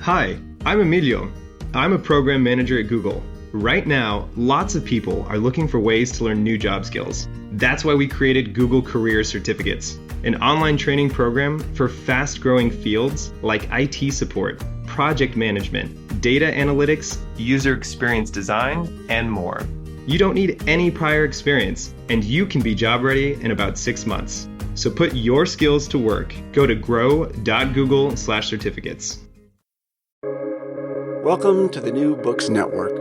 Hi, I'm Emilio. I'm a program manager at Google. Right now, lots of people are looking for ways to learn new job skills. That's why we created Google Career Certificates, an online training program for fast-growing fields like IT support, project management, data analytics, user experience design, and more. You don't need any prior experience, and you can be job ready in about 6 months. So put your skills to work. Go to grow.google/certificates. Welcome to the New Books Network.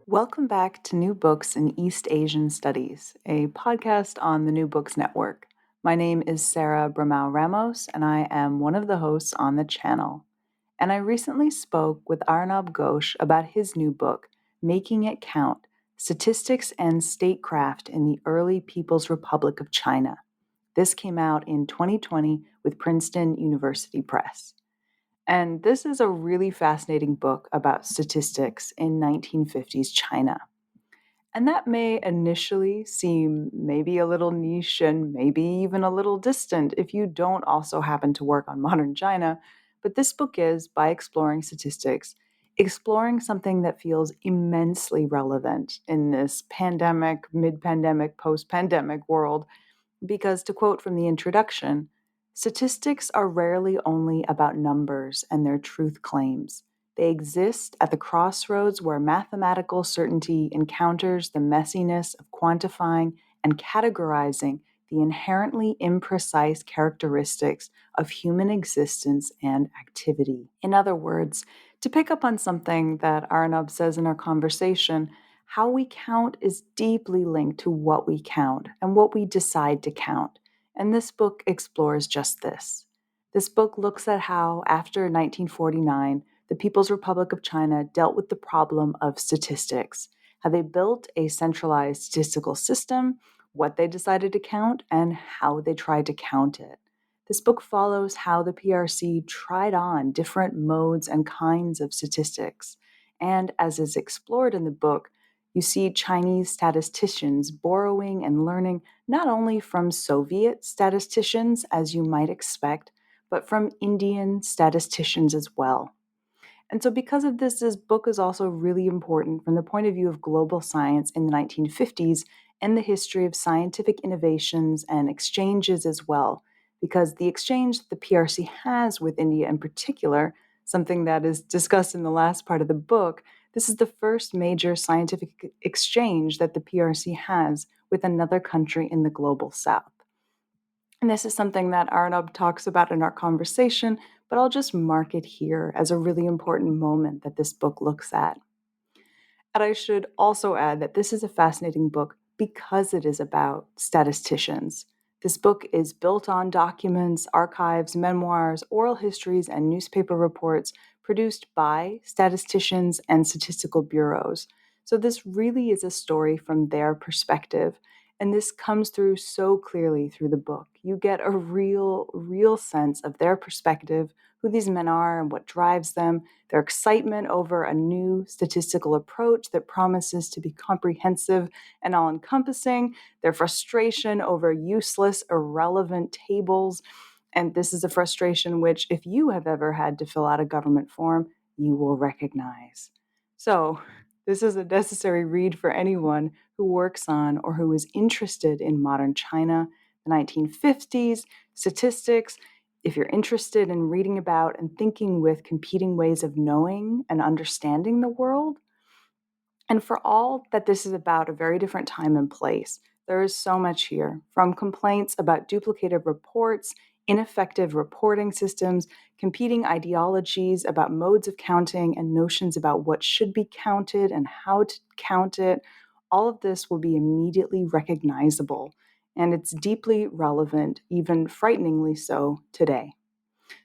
Welcome back to New Books in East Asian Studies, a podcast on the New Books Network. My name is Sarah Bramau Ramos, and I am one of the hosts on the channel. And I recently spoke with Arnab Ghosh about his new book, Making It Count: Statistics and Statecraft in the Early People's Republic of China. This came out in 2020 with Princeton University Press. And this is a really fascinating book about statistics in 1950s China. And that may initially seem maybe a little niche and maybe even a little distant if you don't also happen to work on modern China. But this book is, by exploring statistics, exploring something that feels immensely relevant in this pandemic, mid-pandemic, post-pandemic world. Because to quote from the introduction, statistics are rarely only about numbers and their truth claims. They exist at the crossroads where mathematical certainty encounters the messiness of quantifying and categorizing the inherently imprecise characteristics of human existence and activity. In other words, to pick up on something that Arnab says in our conversation, how we count is deeply linked to what we count and what we decide to count. And this book explores just this. This book looks at how, after 1949, the People's Republic of China dealt with the problem of statistics, how they built a centralized statistical system, what they decided to count, and how they tried to count it. This book follows how the PRC tried on different modes and kinds of statistics. And as is explored in the book, you see Chinese statisticians borrowing and learning not only from Soviet statisticians, as you might expect, but from Indian statisticians as well. And so because of this book is also really important from the point of view of global science in the 1950s and the history of scientific innovations and exchanges as well, because the exchange that the PRC has with India in particular, something that is discussed in the last part of the book, this is the first major scientific exchange that the PRC has with another country in the global south. And this is something that Arnab talks about in our conversation, but I'll just mark it here as a really important moment that this book looks at. And I should also add that this is a fascinating book because it is about statisticians. This book is built on documents, archives, memoirs, oral histories, and newspaper reports produced by statisticians and statistical bureaus. So this really is a story from their perspective. And this comes through so clearly through the book. You get a real sense of their perspective, who these men are and what drives them, their excitement over a new statistical approach that promises to be comprehensive and all-encompassing, their frustration over useless, irrelevant tables. And this is a frustration which, if you have ever had to fill out a government form, you will recognize. So, this is a necessary read for anyone who works on or who is interested in modern China, the 1950s, statistics. If you're interested in reading about and thinking with competing ways of knowing and understanding the world, and for all that this is about a very different time and place, there is so much here, from complaints about duplicated reports, ineffective reporting systems, competing ideologies about modes of counting, and notions about what should be counted and how to count it. All of this will be immediately recognizable, and it's deeply relevant, even frighteningly so, today.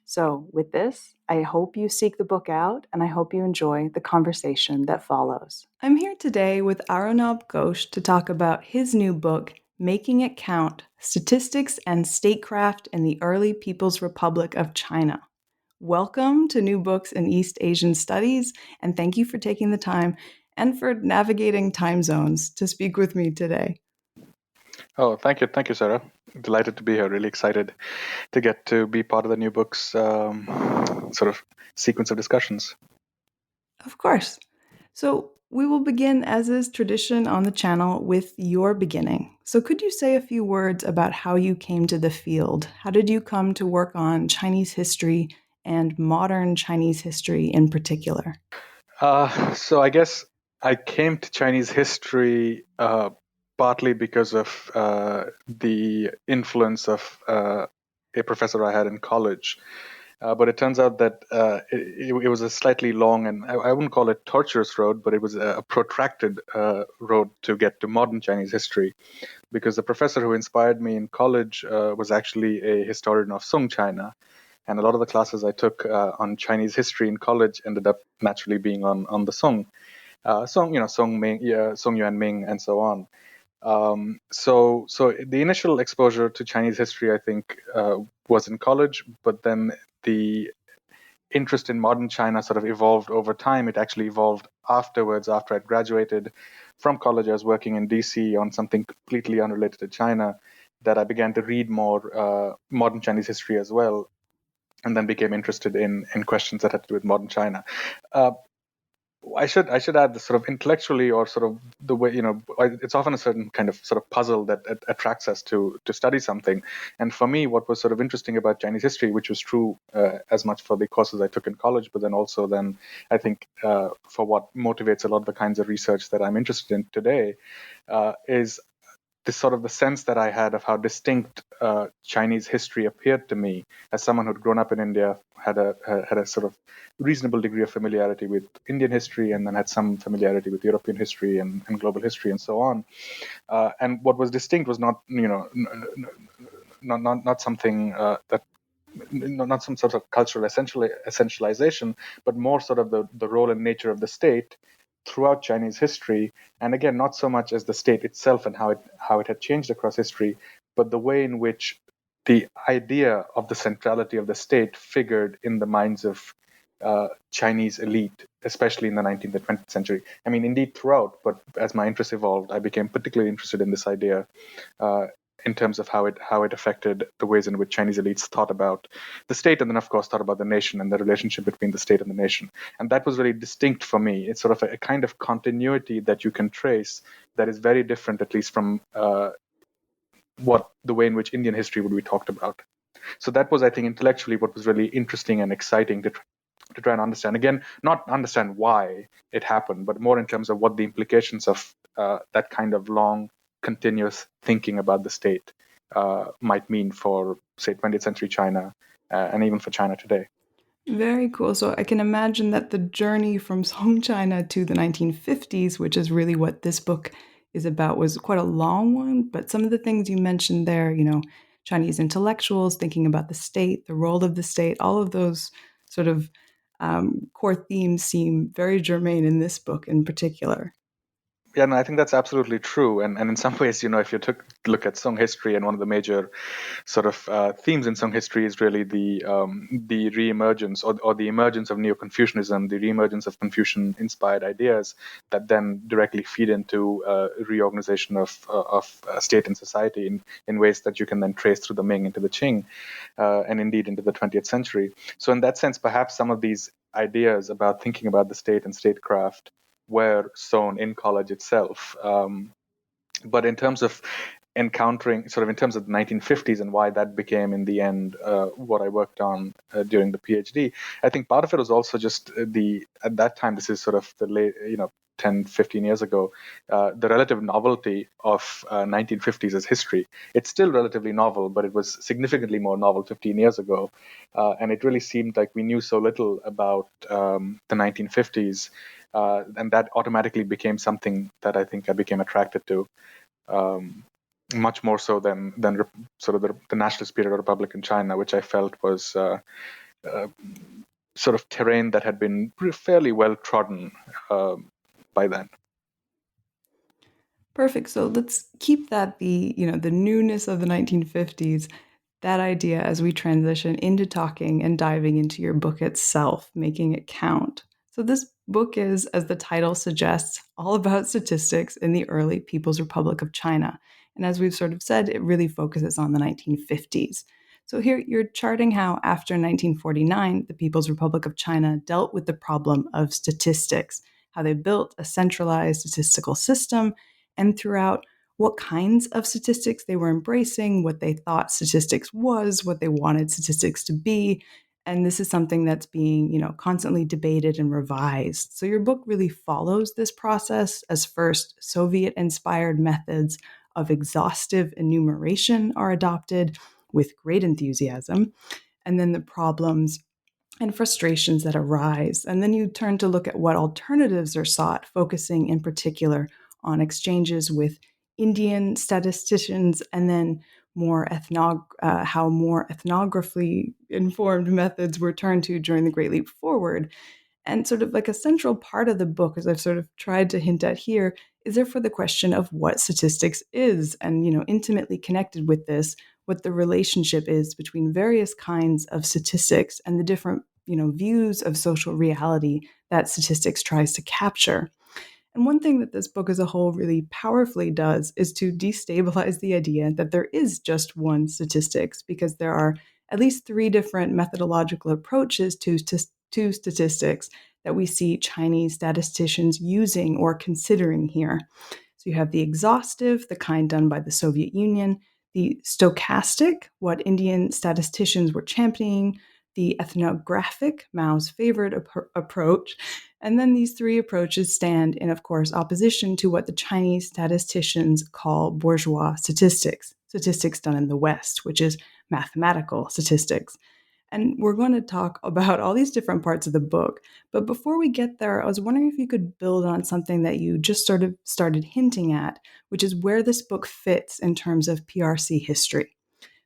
So with this, I hope you seek the book out, and I hope you enjoy the conversation that follows. I'm here today with Arnab Ghosh to talk about his new book, Making It Count: Statistics and Statecraft in the Early People's Republic of China. Welcome to New Books in East Asian Studies, and thank you for taking the time and for navigating time zones to speak with me today. Oh, thank you, Sarah. Delighted to be here. Really excited to get to be part of the new books sort of sequence of discussions. Of course. So, we will begin, as is tradition on the channel, with your beginning. So, could you say a few words about how you came to the field? How did you come to work on Chinese history and modern Chinese history in particular? So I guess I came to Chinese history partly because of the influence of a professor I had in college. But it turns out that it was a slightly long and I wouldn't call it torturous road, but it was a protracted road to get to modern Chinese history, because the professor who inspired me in college was actually a historian of Song China. And a lot of the classes I took on Chinese history in college ended up naturally being on the Song, Song Ming, Song Yuan Ming, and so on. So the initial exposure to Chinese history, I think, was in college, but then the interest in modern China sort of evolved over time. It actually evolved afterwards. After I'd graduated from college, I was working in DC on something completely unrelated to China, that I began to read more modern Chinese history as well, and then became interested in questions that had to do with modern China. Uh, I should add this sort of intellectually, or sort of the way, it's often a certain kind of sort of puzzle that attracts us to study something. And for me, what was sort of interesting about Chinese history, which was true as much for the courses I took in college, but then also then I think for what motivates a lot of the kinds of research that I'm interested in today, is this sort of the sense that I had of how distinct Chinese history appeared to me as someone who'd grown up in India, had a sort of reasonable degree of familiarity with Indian history, and then had some familiarity with European history and global history and so on. And what was distinct was not, not something that not some sort of cultural essentialization, but more sort of the role and nature of the state throughout Chinese history. And again, not so much as the state itself and how it had changed across history, but the way in which the idea of the centrality of the state figured in the minds of Chinese elite, especially in the 19th and 20th century. I mean, indeed throughout, but as my interest evolved, I became particularly interested in this idea in terms of how it affected the ways in which Chinese elites thought about the state, and then of course thought about the nation and the relationship between the state and the nation. And that was really distinct for me. It's sort of a kind of continuity that you can trace that is very different, at least from what the way in which Indian history would be talked about. So that was, I think, intellectually what was really interesting and exciting to try and understand. Again, not understand why it happened, but more in terms of what the implications of that kind of long, continuous thinking about the state might mean for, say, 20th century China, and even for China today. Very cool. So I can imagine that the journey from Song China to the 1950s, which is really what this book is about, was quite a long one. But some of the things you mentioned there, Chinese intellectuals thinking about the state, the role of the state, all of those sort of core themes seem very germane in this book in particular. Yeah, no, I think that's absolutely true. And in some ways, if you took look at Song history, and one of the major sort of themes in Song history is really the reemergence, or the emergence of Neo-Confucianism, the reemergence of Confucian-inspired ideas that then directly feed into reorganization of state and society in ways that you can then trace through the Ming into the Qing, and indeed into the 20th century. So in that sense, perhaps some of these ideas about thinking about the state and statecraft were sown in college itself. But in terms of encountering, sort of in terms of the 1950s and why that became in the end what I worked on during the PhD, I think part of it was also just at that time, this is sort of the late, 10, 15 years ago, the relative novelty of 1950s as history. It's still relatively novel, but it was significantly more novel 15 years ago. And it really seemed like we knew so little about the 1950s, and that automatically became something that I think I became attracted to, much more so than sort of the nationalist period of Republican China, which I felt was sort of terrain that had been fairly well trodden by then. Perfect. So let's keep that the newness of the 1950s, that idea as we transition into talking and diving into your book itself, making it count. So this book is, as the title suggests, all about statistics in the early People's Republic of China. And as we've sort of said, it really focuses on the 1950s. So here you're charting how after 1949, the People's Republic of China dealt with the problem of statistics, how they built a centralized statistical system, and throughout what kinds of statistics they were embracing, what they thought statistics was, what they wanted statistics to be. And this is something that's being, constantly debated and revised. So your book really follows this process as first Soviet-inspired methods of exhaustive enumeration are adopted with great enthusiasm, and then the problems and frustrations that arise. And then you turn to look at what alternatives are sought, focusing in particular on exchanges with Indian statisticians, and then how more ethnographically informed methods were turned to during the Great Leap Forward. And sort of like a central part of the book, as I've sort of tried to hint at here, is therefore the question of what statistics is, and intimately connected with this, what the relationship is between various kinds of statistics and the different views of social reality that statistics tries to capture. And one thing that this book as a whole really powerfully does is to destabilize the idea that there is just one statistics, because there are at least three different methodological approaches to statistics that we see Chinese statisticians using or considering here. So you have the exhaustive, the kind done by the Soviet Union, the stochastic, what Indian statisticians were championing, the ethnographic, Mao's favorite approach. And then these three approaches stand in, of course, opposition to what the Chinese statisticians call bourgeois statistics, statistics done in the West, which is mathematical statistics. And we're going to talk about all these different parts of the book. But before we get there, I was wondering if you could build on something that you just sort of started hinting at, which is where this book fits in terms of PRC history.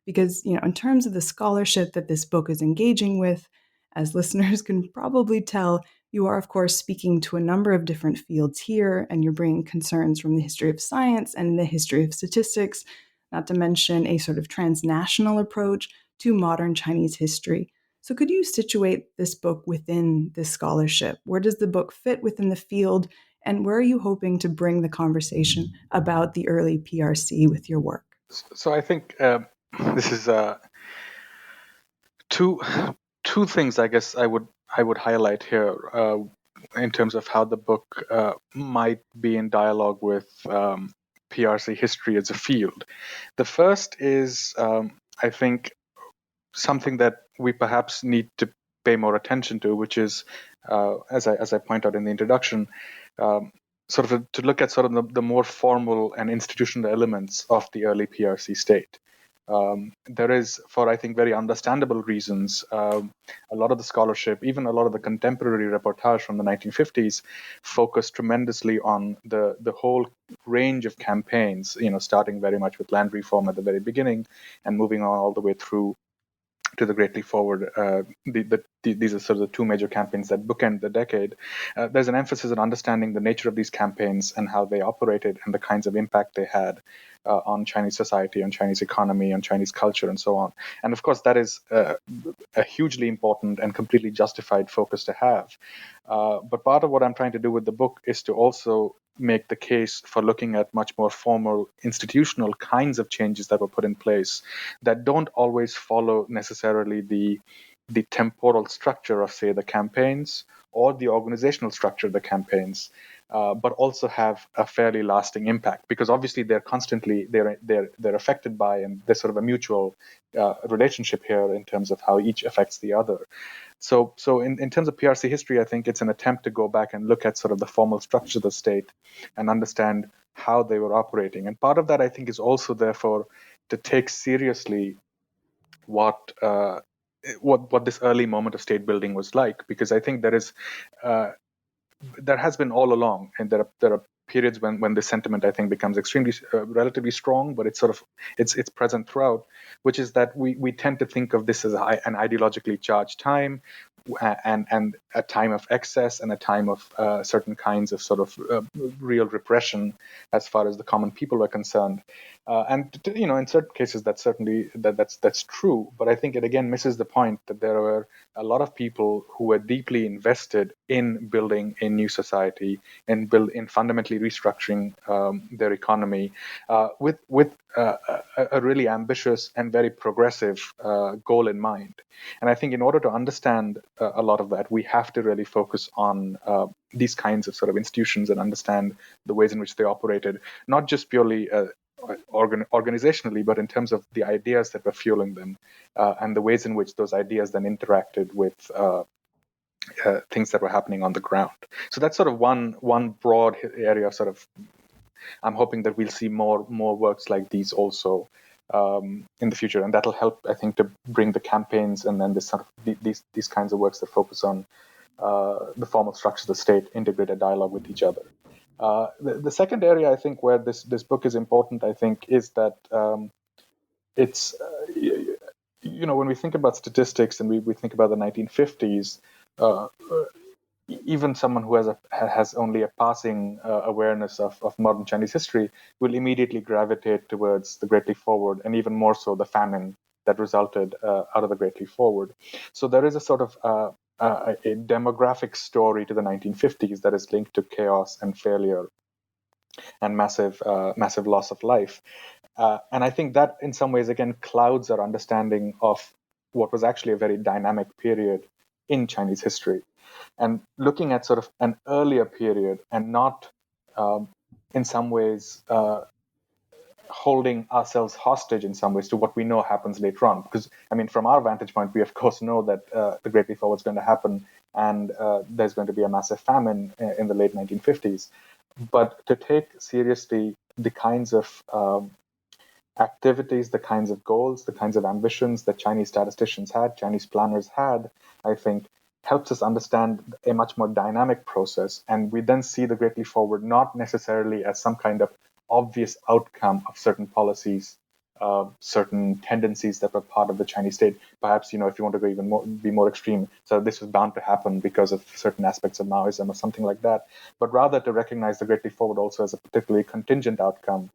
Because, in terms of the scholarship that this book is engaging with, as listeners can probably tell, you are, of course, speaking to a number of different fields here, and you're bringing concerns from the history of science and the history of statistics, not to mention a sort of transnational approach to modern Chinese history. So could you situate this book within this scholarship? Where does the book fit within the field, and where are you hoping to bring the conversation about the early PRC with your work? So I think this is two things I guess I would highlight here in terms of how the book might be in dialogue with PRC history as a field. The first is I think something that we perhaps need to pay more attention to, which is as I point out in the introduction, sort of to look at sort of the more formal and institutional elements of the early PRC state. There is, for I think very understandable reasons, a lot of the scholarship, even a lot of the contemporary reportage from the 1950s, focused tremendously on the whole range of campaigns, starting very much with land reform at the very beginning and moving on all the way through to the Great Leap Forward. These are sort of the two major campaigns that bookend the decade. There's an emphasis on understanding the nature of these campaigns and how they operated and the kinds of impact they had on Chinese society, on Chinese economy, on Chinese culture, and so on. And of course, that is a hugely important and completely justified focus to have. But part of what I'm trying to do with the book is to also make the case for looking at much more formal institutional kinds of changes that were put in place that don't always follow necessarily the temporal structure of, say, the campaigns or the organizational structure of the campaigns, but also have a fairly lasting impact, because obviously they're affected by, and there's sort of a mutual relationship here in terms of how each affects the other. So in terms of PRC history, I think it's an attempt to go back and look at sort of the formal structure of the state and understand how they were operating. And part of that, I think, is also therefore to take seriously what this early moment of state building was like, because I think there has been all along, and there are periods when this sentiment, I think, becomes extremely relatively strong, but it's present throughout, which is that we tend to think of this as an ideologically charged time, and a time of excess and a time of certain kinds of sort of real repression as far as the common people are concerned. And in certain cases that's true, but I think it again misses the point that there were a lot of people who were deeply invested in building a new society and in fundamentally restructuring their economy with a really ambitious and very progressive goal in mind. And I think in order to understand a lot of that, we have to really focus on these kinds of sort of institutions and understand the ways in which they operated, not just purely organizationally, but in terms of the ideas that were fueling them and the ways in which those ideas then interacted with things that were happening on the ground. So that's sort of one broad area of sort of, I'm hoping that we'll see more works like these also in the future, and that'll help, I think, to bring the campaigns and then this sort of these kinds of works that focus on the formal structure of the state, integrated dialogue with each other. The second area, I think, where this book is important, I think, is that it's when we think about statistics and we think about the 1950s. Even someone who has only a passing awareness of modern Chinese history will immediately gravitate towards the Great Leap Forward, and even more so the famine that resulted out of the Great Leap Forward. So there is a sort of a demographic story to the 1950s that is linked to chaos and failure and massive loss of life. And I think that in some ways, again, clouds our understanding of what was actually a very dynamic period in Chinese history. And looking at sort of an earlier period and not in some ways holding ourselves hostage in some ways to what we know happens later on. Because, I mean, from our vantage point, we of course know that the Great Leap Forward is going to happen and there's going to be a massive famine in the late 1950s. But to take seriously the kinds of activities, the kinds of goals, the kinds of ambitions that Chinese statisticians had, Chinese planners had, I think, helps us understand a much more dynamic process. And we then see the Great Leap Forward not necessarily as some kind of obvious outcome of certain policies, certain tendencies that were part of the Chinese state. Perhaps, if you want to go be more extreme, so this was bound to happen because of certain aspects of Maoism or something like that, but rather to recognize the Great Leap Forward also as a particularly contingent outcome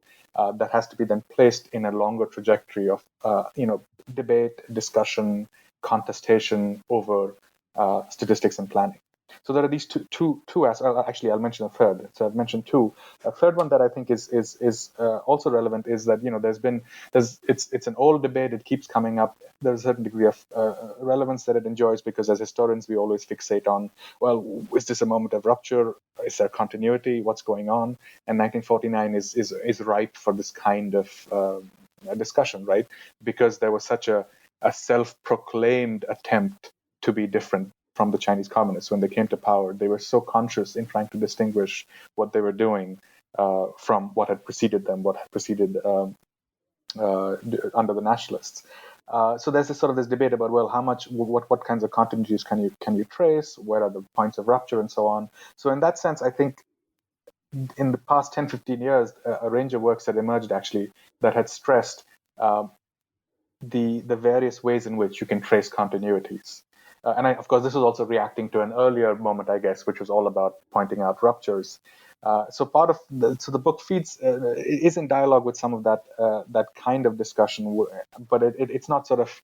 that has to be then placed in a longer trajectory of, debate, discussion, contestation over statistics and planning. So there are these two aspects. Actually, I'll mention a third. So I've mentioned two. A third one that I think is also relevant is that it's an old debate. It keeps coming up. There's a certain degree of relevance that it enjoys because as historians we always fixate on, well, is this a moment of rupture? Is there continuity? What's going on? And 1949 is ripe for this kind of discussion, right? Because there was such a self-proclaimed attempt to be different from the Chinese communists. When they came to power, they were so conscious in trying to distinguish what they were doing from what had preceded them, what had preceded under the nationalists. So there's this debate about, well, how much, what kinds of continuities can you trace? Where are the points of rupture and so on? So in that sense, I think in the past 10, 15 years, a range of works had emerged actually that had stressed the various ways in which you can trace continuities. And of course, this was also reacting to an earlier moment, I guess, which was all about pointing out ruptures. So part of the book is in dialogue with some of that kind of discussion, but it's not sort of.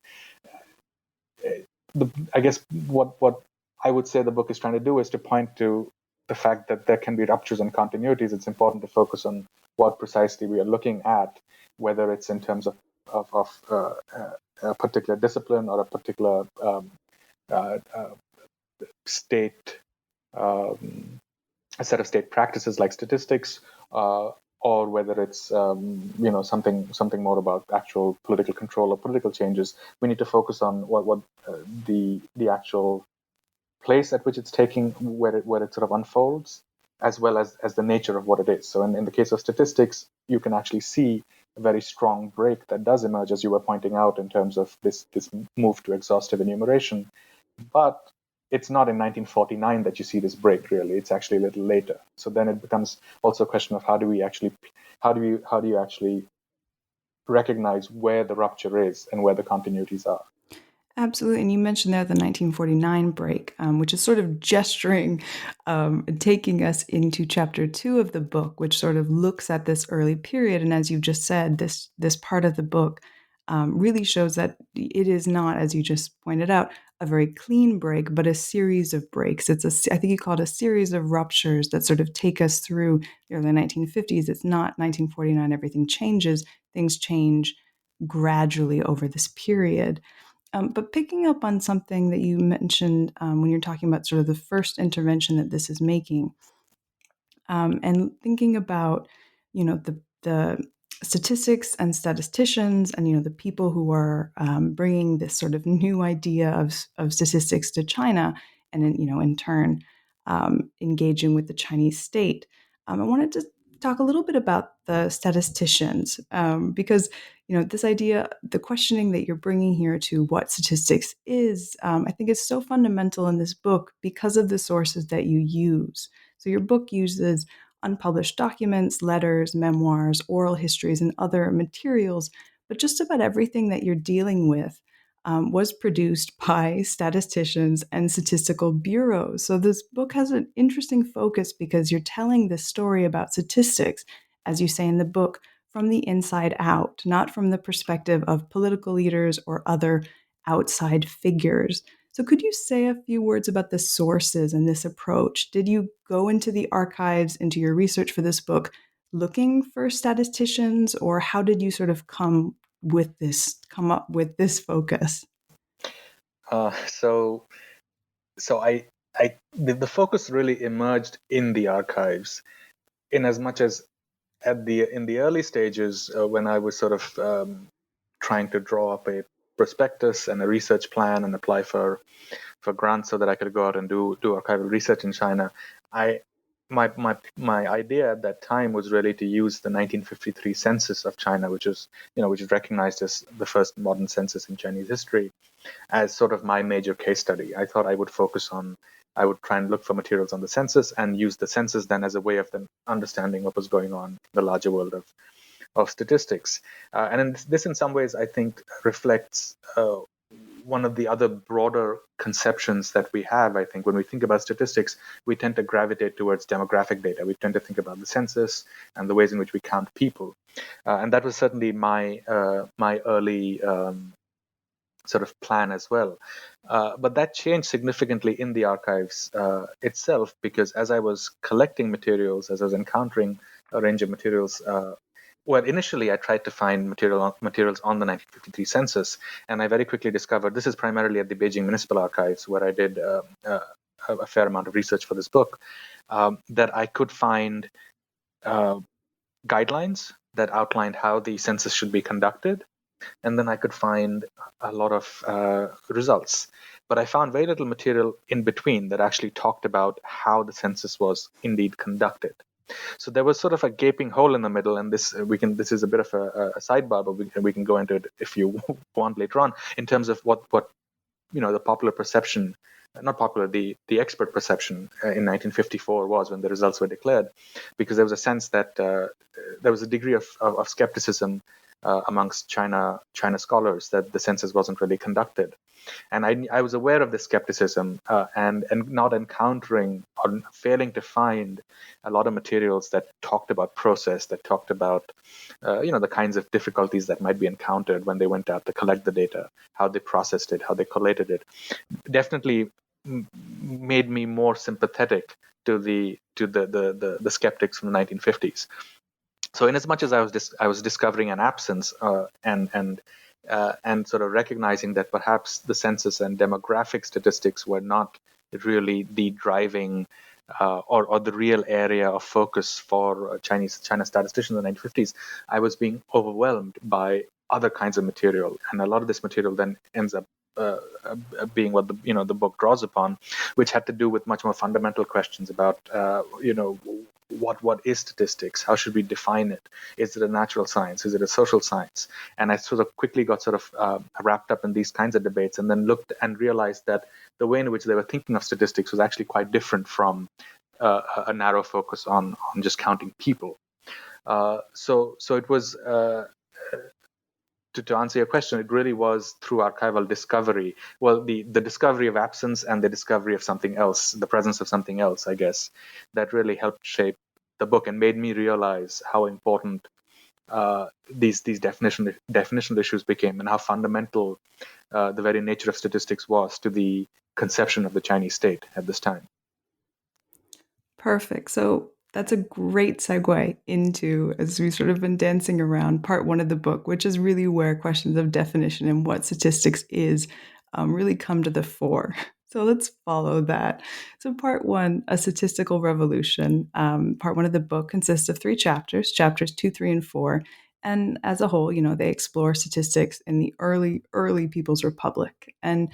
I guess what I would say the book is trying to do is to point to the fact that there can be ruptures and continuities. It's important to focus on what precisely we are looking at, whether it's in terms of a particular discipline or a particular state, a set of state practices like statistics, or whether it's something more about actual political control or political changes. We need to focus on what the actual place at which it's taking, where it sort of unfolds, as well as the nature of what it is. So in the case of statistics, you can actually see a very strong break that does emerge, as you were pointing out, in terms of this move to exhaustive enumeration. But it's not in 1949 that you see this break, really. It's actually a little later. So then it becomes also a question of how do you actually recognize where the rupture is and where the continuities are. Absolutely. And you mentioned there the 1949 break, which is sort of gesturing, taking us into chapter 2 of the book, which sort of looks at this early period. And as you just said, this part of the book really shows that it is not, as you just pointed out, a very clean break, but a series of breaks. I think you call it a series of ruptures that sort of take us through the early 1950s. It's not 1949, everything changes. Things change gradually over this period. But picking up on something that you mentioned when you're talking about sort of the first intervention that this is making, and thinking about, the statistics and statisticians, and the people who are bringing this sort of new idea of statistics to China, and in turn engaging with the Chinese state. I wanted to talk a little bit about the statisticians, because this idea, the questioning that you're bringing here to what statistics is, I think is so fundamental in this book because of the sources that you use. So your book uses unpublished documents, letters, memoirs, oral histories, and other materials, but just about everything that you're dealing with was produced by statisticians and statistical bureaus. So this book has an interesting focus because you're telling this story about statistics, as you say in the book, from the inside out, not from the perspective of political leaders or other outside figures. So could you say a few words about the sources and this approach? Did you go into the archives, into your research for this book, looking for statisticians, or how did you sort of come up with this focus? So the focus really emerged in the archives, in as much as in the early stages, when I was sort of trying to draw up a prospectus and a research plan and apply for grants so that I could go out and do archival research in China. My idea at that time was really to use the 1953 census of China, which is recognized as the first modern census in Chinese history, as sort of my major case study. I thought I would try and look for materials on the census and use the census then as a way of then understanding what was going on in the larger world of statistics. And this, in some ways, I think reflects one of the other broader conceptions that we have. I think when we think about statistics, we tend to gravitate towards demographic data. We tend to think about the census and the ways in which we count people. And that was certainly my early sort of plan as well. But that changed significantly in the archives itself, because as I was collecting materials, as I was encountering a range of materials, initially I tried to find materials on the 1953 census, and I very quickly discovered, this is primarily at the Beijing Municipal Archives, where I did a fair amount of research for this book, that I could find guidelines that outlined how the census should be conducted, and then I could find a lot of results. But I found very little material in between that actually talked about how the census was indeed conducted. So there was sort of a gaping hole in the middle, and this is a bit of a sidebar, but we can go into it if you want later on, in terms of what the popular perception, not popular, the expert perception in 1954 was when the results were declared, because there was a sense that there was a degree of skepticism amongst China scholars that the census wasn't really conducted. And I was aware of this skepticism and not encountering or failing to find a lot of materials that talked about process, that talked about the kinds of difficulties that might be encountered when they went out to collect the data, how they processed it, how they collated it. Definitely made me more sympathetic to the skeptics from the 1950s. So, in as much as I was discovering an absence and sort of recognizing that perhaps the census and demographic statistics were not really the driving or the real area of focus for China statisticians in the 1950s, I was being overwhelmed by other kinds of material, and a lot of this material then ends up being what the book draws upon, which had to do with much more fundamental questions about what is statistics? How should we define it? Is it a natural science? Is it a social science? And I sort of quickly got sort of wrapped up in these kinds of debates, and then looked and realized that the way in which they were thinking of statistics was actually quite different from a narrow focus on just counting people. So it was. To answer your question, it really was through archival discovery. Well, the discovery of absence and the discovery of something else, the presence of something else, I guess, that really helped shape the book and made me realize how important these definitional issues became, and how fundamental the very nature of statistics was to the conception of the Chinese state at this time. Perfect. So that's a great segue into, as we've sort of been dancing around, part one of the book, which is really where questions of definition and what statistics is really come to the fore. So let's follow that. So part one, A Statistical Revolution. Part one of the book consists of 3 chapters, chapters 2, 3, and 4. And as a whole, they explore statistics in the early People's Republic. And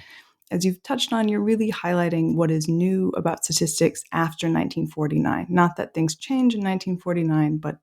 as you've touched on, you're really highlighting what is new about statistics after 1949. Not that things change in 1949, but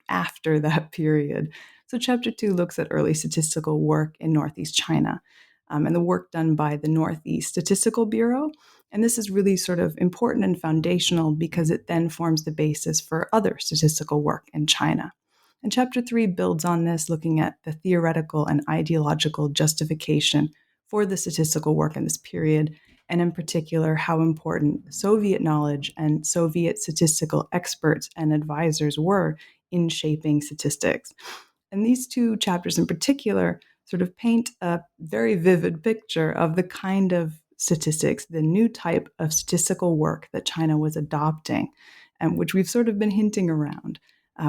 after that period. So chapter 2 looks at early statistical work in Northeast China, and the work done by the Northeast Statistical Bureau. And this is really sort of important and foundational because it then forms the basis for other statistical work in China. And chapter 3 builds on this, looking at the theoretical and ideological justification for the statistical work in this period, and in particular, how important Soviet knowledge and Soviet statistical experts and advisors were in shaping statistics. And these 2 chapters in particular sort of paint a very vivid picture of the kind of statistics, the new type of statistical work that China was adopting, and which we've sort of been hinting around,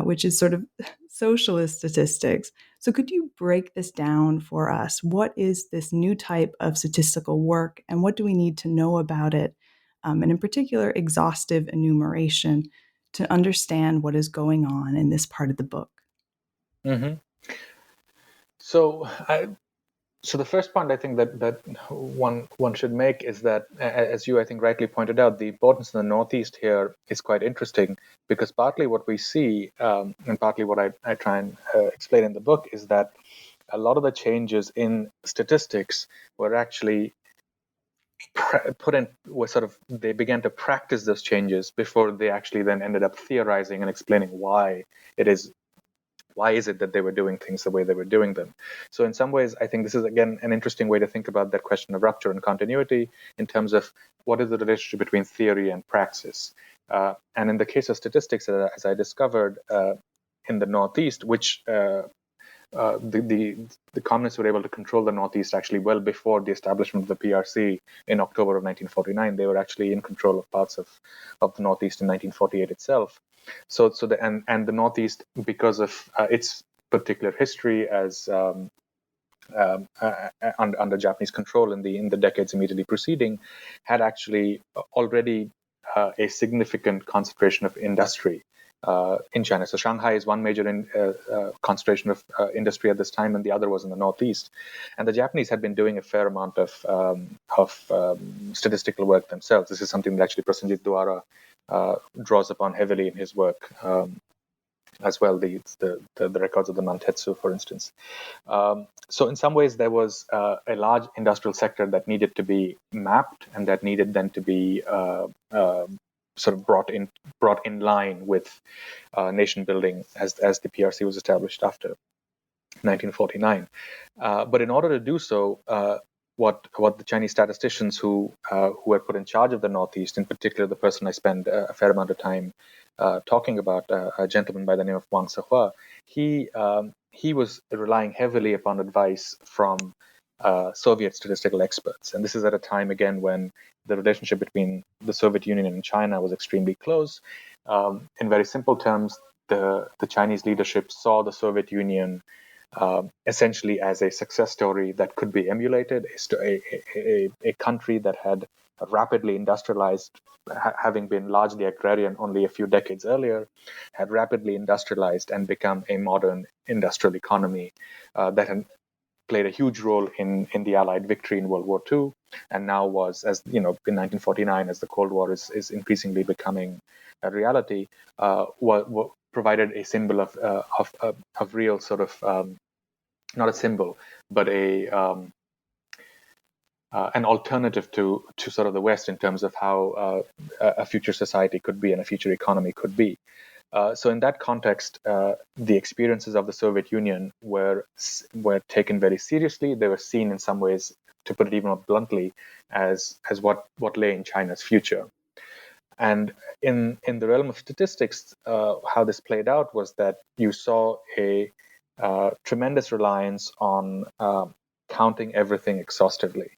which is sort of socialist statistics. So could you break this down for us? What is this new type of statistical work, and what do we need to know about it? And in particular, exhaustive enumeration to understand what is going on in this part of the book. Mm-hmm. So the first point I think that one should make is that, as you I think rightly pointed out, the importance of the Northeast here is quite interesting, because partly what we see, and partly what I try and explain in the book, is that a lot of the changes in statistics were actually they began to practice those changes before they actually then ended up theorizing and explaining why is it that they were doing things the way they were doing them. So in some ways, I think this is, again, an interesting way to think about that question of rupture and continuity in terms of what is the relationship between theory and praxis. And in the case of statistics, as I discovered in the Northeast, which the communists were able to control the Northeast actually well before the establishment of the PRC in October of 1949. They were actually in control of parts of the Northeast in 1948 itself. So the Northeast, because of its particular history as under Japanese control in the decades immediately preceding, had actually already a significant concentration of industry in China. So Shanghai is one major concentration of industry at this time, and the other was in the Northeast. And the Japanese had been doing a fair amount of statistical work themselves. This is something that actually Prasenjit Dwara draws upon heavily in his work as well, the records of the Mantetsu, for instance. So in some ways, there was a large industrial sector that needed to be mapped, and that needed then to be sort of brought in line with nation building as the PRC was established after 1949. But in order to do so, what the Chinese statisticians who were put in charge of the Northeast, in particular the person I spend a fair amount of time talking about, a gentleman by the name of Wang Sehua, he was relying heavily upon advice from Soviet statistical experts. And this is at a time, again, when the relationship between the Soviet Union and China was extremely close. In very simple terms, the Chinese leadership saw the Soviet Union essentially as a success story that could be emulated, a country that had rapidly industrialized, having been largely agrarian only a few decades earlier, had rapidly industrialized and become a modern industrial economy that had played a huge role in the Allied victory in World War II, and now was, as you know, in 1949, as the Cold War is increasingly becoming a reality, what provided a symbol of real sort of not a symbol, but an alternative to sort of the West in terms of how a future society could be and a future economy could be. So in that context, the experiences of the Soviet Union were taken very seriously. They were seen in some ways, to put it even more bluntly, as what lay in China's future. And in the realm of statistics, how this played out was that you saw a tremendous reliance on counting everything exhaustively.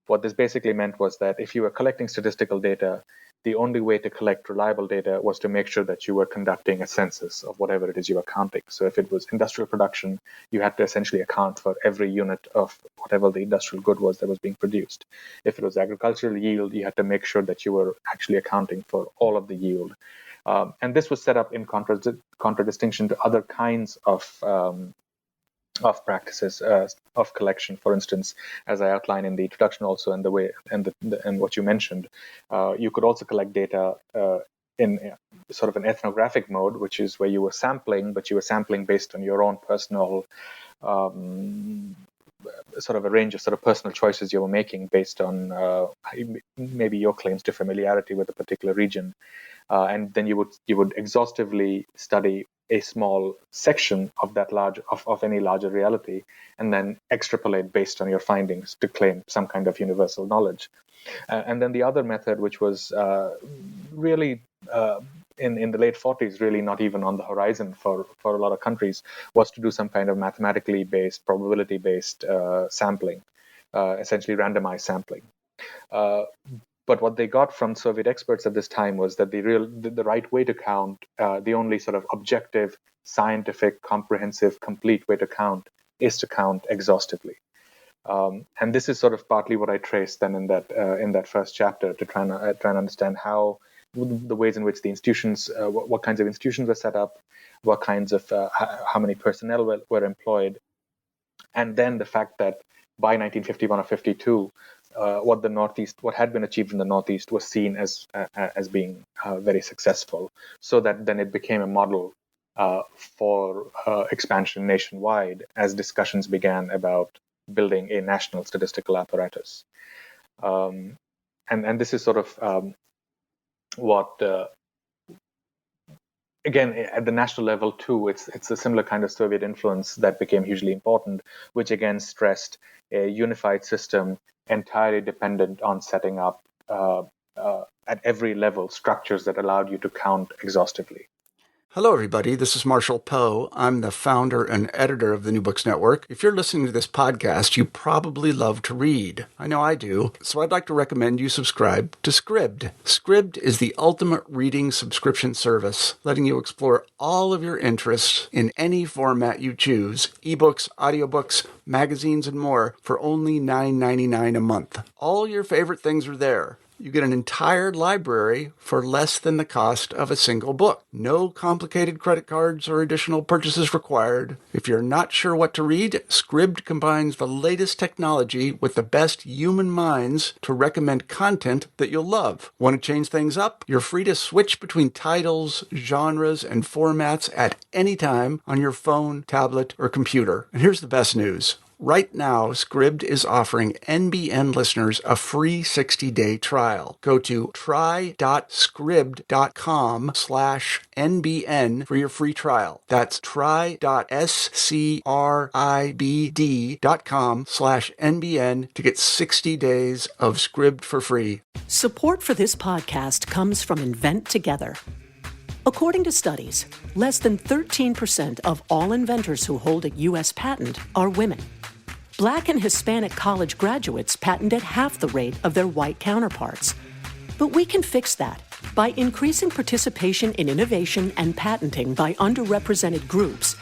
What this basically meant was that if you were collecting statistical data, the only way to collect reliable data was to make sure that you were conducting a census of whatever it is you were counting. So if it was industrial production, you had to essentially account for every unit of whatever the industrial good was that was being produced. If it was agricultural yield, you had to make sure that you were actually accounting for all of the yield. And this was set up in contradistinction to other kinds of practices of collection. For instance, as I outline in the introduction, also, and the way and what you mentioned, you could also collect data in sort of an ethnographic mode, which is where you were sampling, but you were sampling based on your own personal sort of a range of sort of personal choices you were making based on maybe your claims to familiarity with a particular region, and then you would exhaustively study a small section of that of any larger reality, and then extrapolate based on your findings to claim some kind of universal knowledge. And then the other method, which was really in the late 40s, really not even on the horizon for a lot of countries, was to do some kind of mathematically based, probability based sampling, essentially randomized sampling. But what they got from Soviet experts at this time was that the right way to count, the only sort of objective, scientific, comprehensive, complete way to count is to count exhaustively. And this is sort of partly what I traced then in that first chapter, to try and understand how the ways in which the institutions, what kinds of institutions were set up, what kinds of how many personnel were employed, and then the fact that by 1951 or 52. What had been achieved in the Northeast was seen as being very successful, so that then it became a model for expansion nationwide as discussions began about building a national statistical apparatus. And this is sort of what, again, at the national level too, it's a similar kind of Soviet influence that became hugely important, which again stressed a unified system entirely dependent on setting up at every level structures that allowed you to count exhaustively. Hello, everybody. This is Marshall Poe. I'm the founder and editor of the New Books Network. If you're listening to this podcast, you probably love to read. I know I do. So I'd like to recommend you subscribe to Scribd. Scribd is the ultimate reading subscription service, letting you explore all of your interests in any format you choose: ebooks, audiobooks, magazines, and more for only $9.99 a month. All your favorite things are there. You get an entire library for less than the cost of a single book. No complicated credit cards or additional purchases required. If you're not sure what to read, Scribd combines the latest technology with the best human minds to recommend content that you'll love. Want to change things up? You're free to switch between titles, genres, and formats at any time on your phone, tablet, or computer. And here's the best news. Right now, Scribd is offering NBN listeners a free 60-day trial. Go to try.scribd.com/NBN for your free trial. That's try.scribd.com/NBN to get 60 days of Scribd for free. Support for this podcast comes from Invent Together. According to studies, less than 13% of all inventors who hold a U.S. patent are women. Black and Hispanic college graduates patent at half the rate of their white counterparts. But we can fix that by increasing participation in innovation and patenting by underrepresented groups.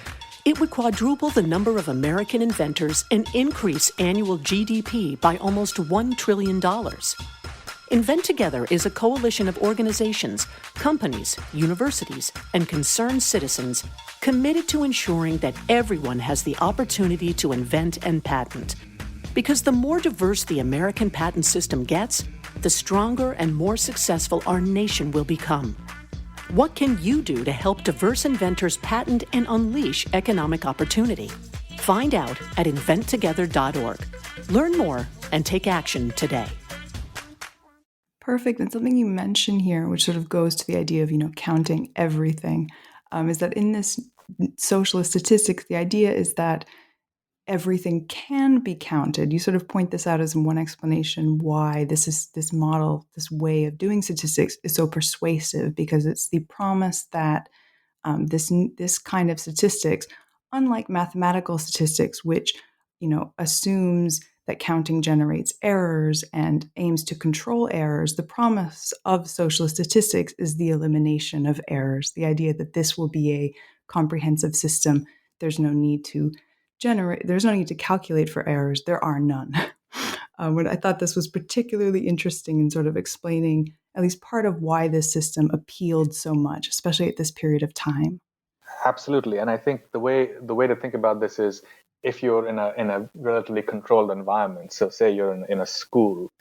It would quadruple the number of American inventors and increase annual GDP by almost $1 trillion. Invent Together is a coalition of organizations, companies, universities, and concerned citizens committed to ensuring that everyone has the opportunity to invent and patent. Because the more diverse the American patent system gets, the stronger and more successful our nation will become. What can you do to help diverse inventors patent and unleash economic opportunity? Find out at inventtogether.org. Learn more and take action today. Perfect. And something you mentioned here, which sort of goes to the idea of, counting everything, is that in this socialist statistics, the idea is that everything can be counted. You sort of point this out as one explanation why this model, this way of doing statistics is so persuasive, because it's the promise that this kind of statistics, unlike mathematical statistics, which assumes that counting generates errors and aims to control errors, the promise of social statistics is the elimination of errors. The idea that this will be a comprehensive system. There's no need to calculate for errors. There are none. I thought this was particularly interesting in sort of explaining at least part of why this system appealed so much, especially at this period of time. Absolutely, and I think the way to think about this is, if you're in a relatively controlled environment. So, say you're in a school,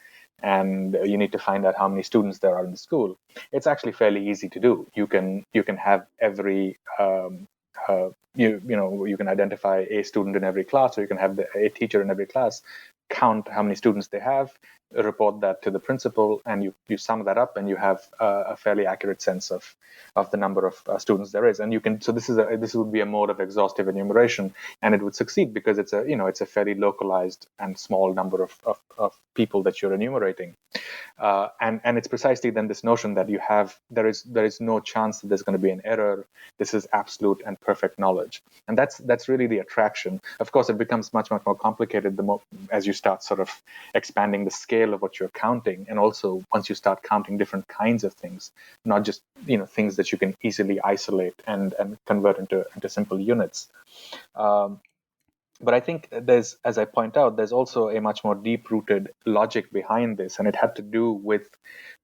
and you need to find out how many students there are in the school. It's actually fairly easy to do. You can have every you can identify a student in every class, or you can have a teacher in every class, count how many students they have, report that to the principal, and you sum that up, and you have a fairly accurate sense of the number of students there is. And you can, so this would be a mode of exhaustive enumeration, and it would succeed because it's a fairly localized and small number of people that you're enumerating. And it's precisely then this notion that there is no chance that there's going to be an error. This is absolute and perfect knowledge, and that's really the attraction. Of course, it becomes much more complicated as you start sort of expanding the scale of what you're counting, and also once you start counting different kinds of things, not just things that you can easily isolate and convert into simple units. But I think as I point out, there's also a much more deep-rooted logic behind this, and it had to do with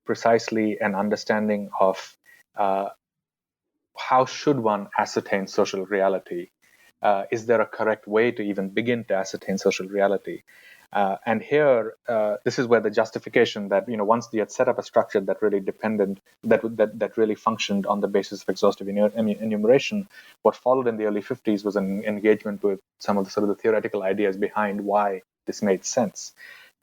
precisely an understanding of how should one ascertain social reality. Is there a correct way to even begin to ascertain social reality? And here, this is where the justification that once they had set up a structure that really that really functioned on the basis of exhaustive enumeration, what followed in the early 50s was an engagement with some of the sort of the theoretical ideas behind why this made sense.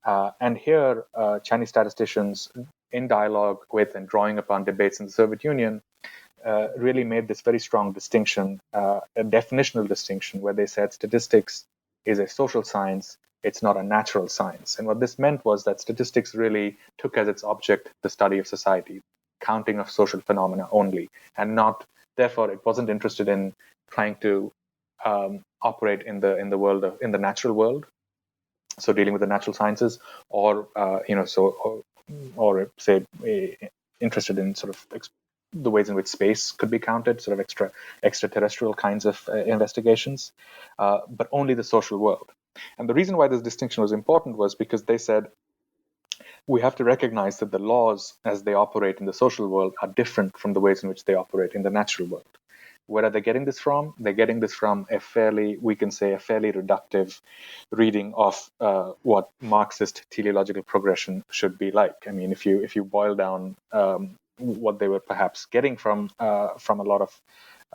And here, Chinese statisticians, in dialogue with and drawing upon debates in the Soviet Union, really made this very strong distinction, a definitional distinction, where they said statistics is a social science. It's not a natural science. And what this meant was that statistics really took as its object the study of society, counting of social phenomena only, and not, therefore, it wasn't interested in trying to operate in the natural world, so dealing with the natural sciences, or say interested in sort of the ways in which space could be counted, sort of extraterrestrial kinds of investigations, but only the social world. And the reason why this distinction was important was because they said we have to recognize that the laws as they operate in the social world are different from the ways in which they operate in the natural world. Where are they getting this from? They're getting this from a fairly reductive reading of what Marxist teleological progression should be like. I mean, if you boil down what they were perhaps getting from a lot of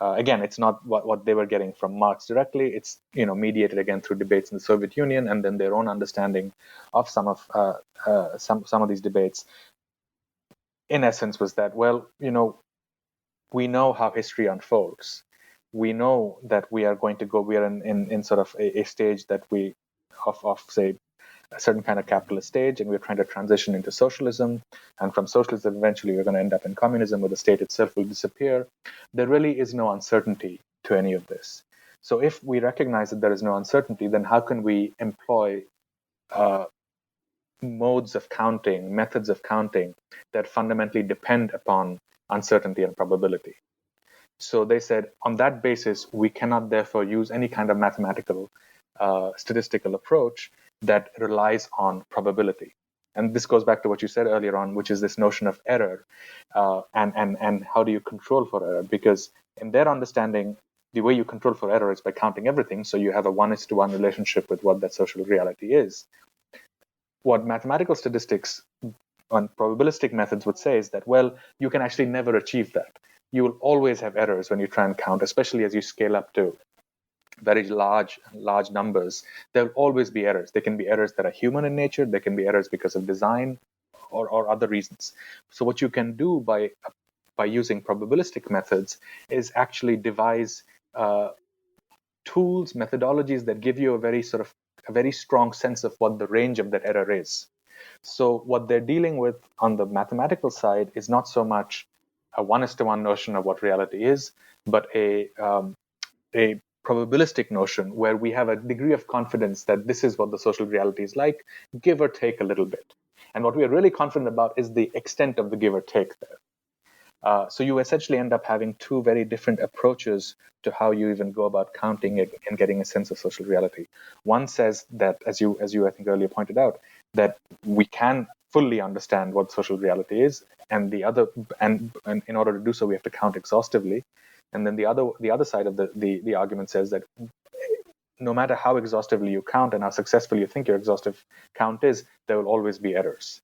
again, it's not what they were getting from Marx directly. It's mediated again through debates in the Soviet Union, and then their own understanding of some of these debates. In essence, was that we know how history unfolds. We know that we are going to go. We are in sort of a stage that of say a certain kind of capitalist stage, and we're trying to transition into socialism. And from socialism, eventually, we're going to end up in communism, where the state itself will disappear. There really is no uncertainty to any of this. So if we recognize that there is no uncertainty, then how can we employ modes of counting, methods of counting that fundamentally depend upon uncertainty and probability? So they said, on that basis, we cannot therefore use any kind of mathematical statistical approach that relies on probability. And this goes back to what you said earlier on, which is this notion of error, and how do you control for error? Because in their understanding, the way you control for error is by counting everything. So you have a 1:1 relationship with what that social reality is. What mathematical statistics and probabilistic methods would say is that, well, you can actually never achieve that. You will always have errors when you try and count, especially as you scale up to very large numbers. There will always be errors. There can be errors that are human in nature. There can be errors because of design or other reasons. So what you can do by tools, methodologies that give you a very strong sense of what the range of that error is. So what they're dealing with on the mathematical side is not so much a 1:1 notion of what reality is, but a probabilistic notion where we have a degree of confidence that this is what the social reality is like, give or take a little bit. And what we are really confident about is the extent of the give or take there. So you essentially end up having two very different approaches to how you even go about counting it and getting a sense of social reality. One says that, as you I think earlier pointed out, that we can fully understand what social reality is, and the other, and in order to do so, we have to count exhaustively. And then the other side of the argument says that no matter how exhaustively you count and how successful you think your exhaustive count is, there will always be errors.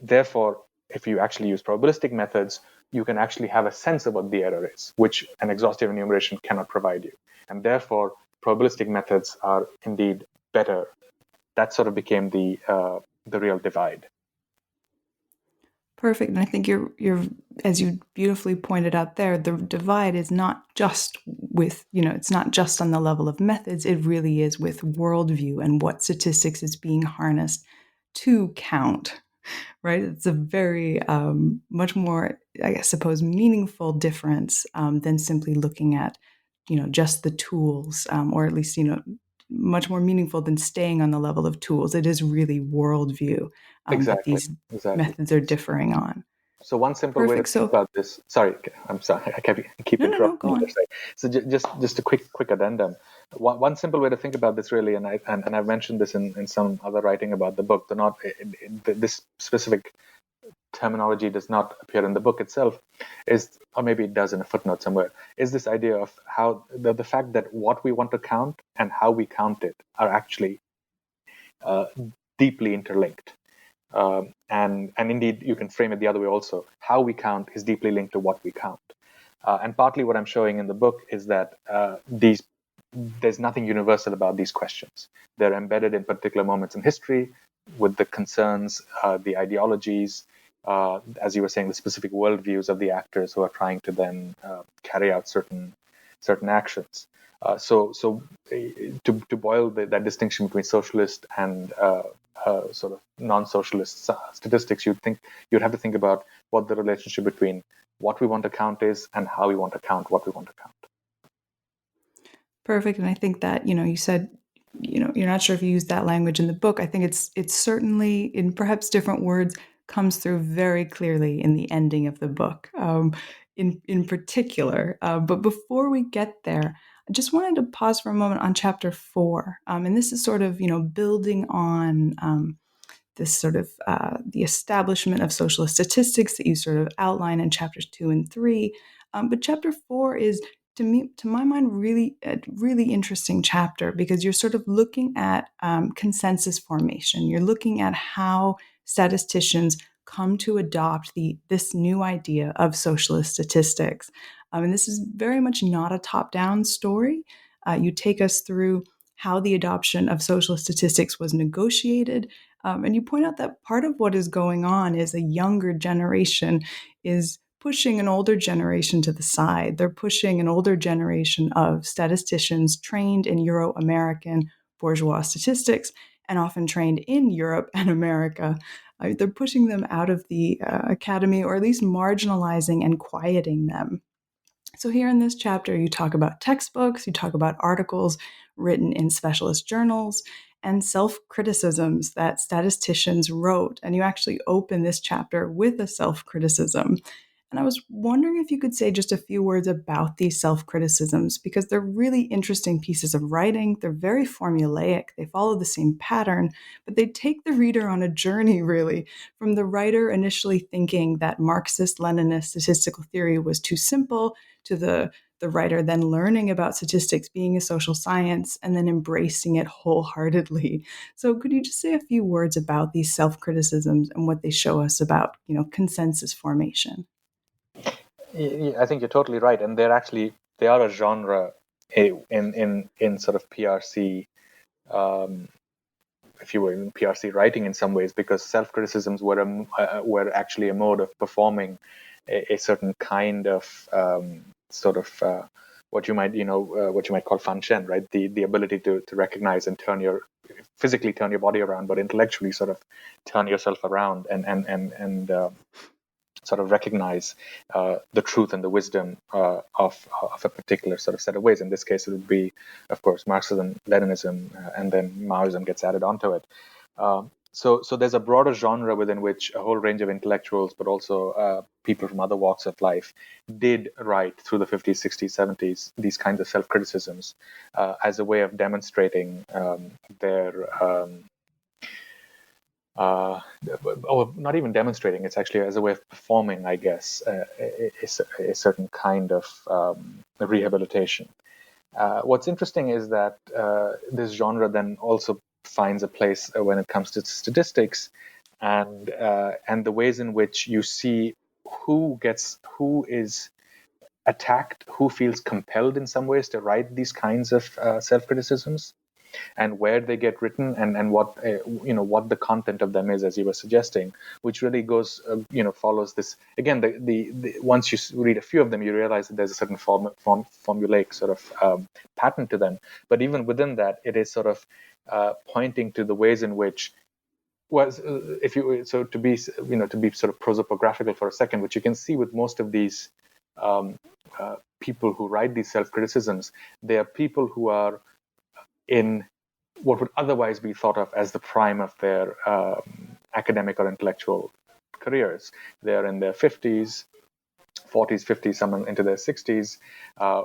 Therefore, if you actually use probabilistic methods, you can actually have a sense of what the error is, which an exhaustive enumeration cannot provide you. And therefore, probabilistic methods are indeed better. That sort of became the real divide. Perfect. And I think you're as you beautifully pointed out there, the divide is not just with, it's not just on the level of methods. It really is with worldview and what statistics is being harnessed to count, right? It's a very much more, I suppose, meaningful difference than simply looking at, just the tools, or at least, much more meaningful than staying on the level of tools. It is really worldview that these methods are differing on. So one simple way to think about this. Sorry, I'm sorry. I keep interrupting. Go on. So just a quick addendum. One simple way to think about this, really, and I've mentioned this in some other writing about the book. This specific terminology does not appear in the book itself, or maybe it does in a footnote somewhere, is this idea of how the fact that what we want to count and how we count it are actually deeply interlinked. And indeed, you can frame it the other way also. How we count is deeply linked to what we count. And partly what I'm showing in the book is that there's nothing universal about these questions. They're embedded in particular moments in history with the concerns, the ideologies, as you were saying, the specific worldviews of the actors who are trying to then carry out certain actions. So to boil that distinction between socialist and sort of non-socialist statistics, you'd have to think about what the relationship between what we want to count is and how we want to count what we want to count. Perfect. And I think that, you said, you're not sure if you used that language in the book. I think it's certainly, in perhaps different words, comes through very clearly in the ending of the book, in particular. But before we get there, I just wanted to pause for a moment on chapter 4. And this is sort of, building on this sort of the establishment of socialist statistics that you sort of outline in chapters 2 and 3. But chapter 4 is, to my mind, really a really interesting chapter, because you're sort of looking at consensus formation. You're looking at how statisticians come to adopt this new idea of socialist statistics. And this is very much not a top-down story. You take us through how the adoption of socialist statistics was negotiated. And you point out that part of what is going on is a younger generation is pushing an older generation to the side. They're pushing an older generation of statisticians trained in Euro-American bourgeois statistics and often trained in Europe and America. They're pushing them out of the academy, or at least marginalizing and quieting them. So here in this chapter, you talk about textbooks, you talk about articles written in specialist journals, and self-criticisms that statisticians wrote. And you actually open this chapter with a self-criticism. And I was wondering if you could say just a few words about these self-criticisms, because they're really interesting pieces of writing. They're very formulaic. They follow the same pattern, but they take the reader on a journey, really, from the writer initially thinking that Marxist-Leninist statistical theory was too simple, to the writer then learning about statistics being a social science and then embracing it wholeheartedly. So could you just say a few words about these self-criticisms and what they show us about, consensus formation? I think you're totally right, and they are a genre in sort of PRC, if you will, in PRC writing in some ways, because self-criticisms were actually a mode of performing a certain kind of what you might call fanshen, right? The ability to recognize and physically turn your body around, but intellectually sort of turn yourself around and sort of recognize the truth and the wisdom of a particular sort of set of ways. In this case, it would be, of course, Marxism, Leninism, and then Maoism gets added onto it. So there's a broader genre within which a whole range of intellectuals, but also people from other walks of life, did write through the 50s, 60s, 70s these kinds of self-criticisms as a way of demonstrating their or not even demonstrating, it's actually as a way of performing, I guess, a certain kind of rehabilitation. What's interesting is that this genre then also finds a place when it comes to statistics and the ways in which you see who is attacked, who feels compelled in some ways to write these kinds of self-criticisms, and where they get written, and what what the content of them is, as you were suggesting, which really goes follows this again. The once you read a few of them, you realize that there's a certain formulaic sort of pattern to them. But even within that, it is sort of pointing to the ways in which to be sort of prosopographical for a second, which you can see with most of these people who write these self-criticisms. They are people who are in what would otherwise be thought of as the prime of their academic or intellectual careers. They're in their 50s, 40s, 50s, some into their 60s,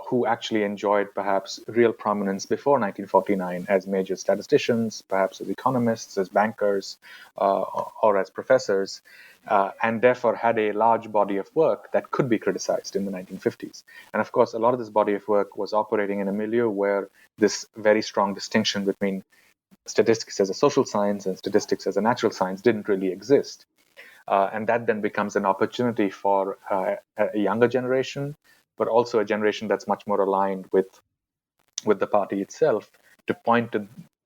who actually enjoyed perhaps real prominence before 1949 as major statisticians, perhaps as economists, as bankers, or as professors, and therefore had a large body of work that could be criticized in the 1950s. And of course, a lot of this body of work was operating in a milieu where this very strong distinction between statistics as a social science and statistics as a natural science didn't really exist. And that then becomes an opportunity for a younger generation, but also a generation that's much more aligned with the party itself, to point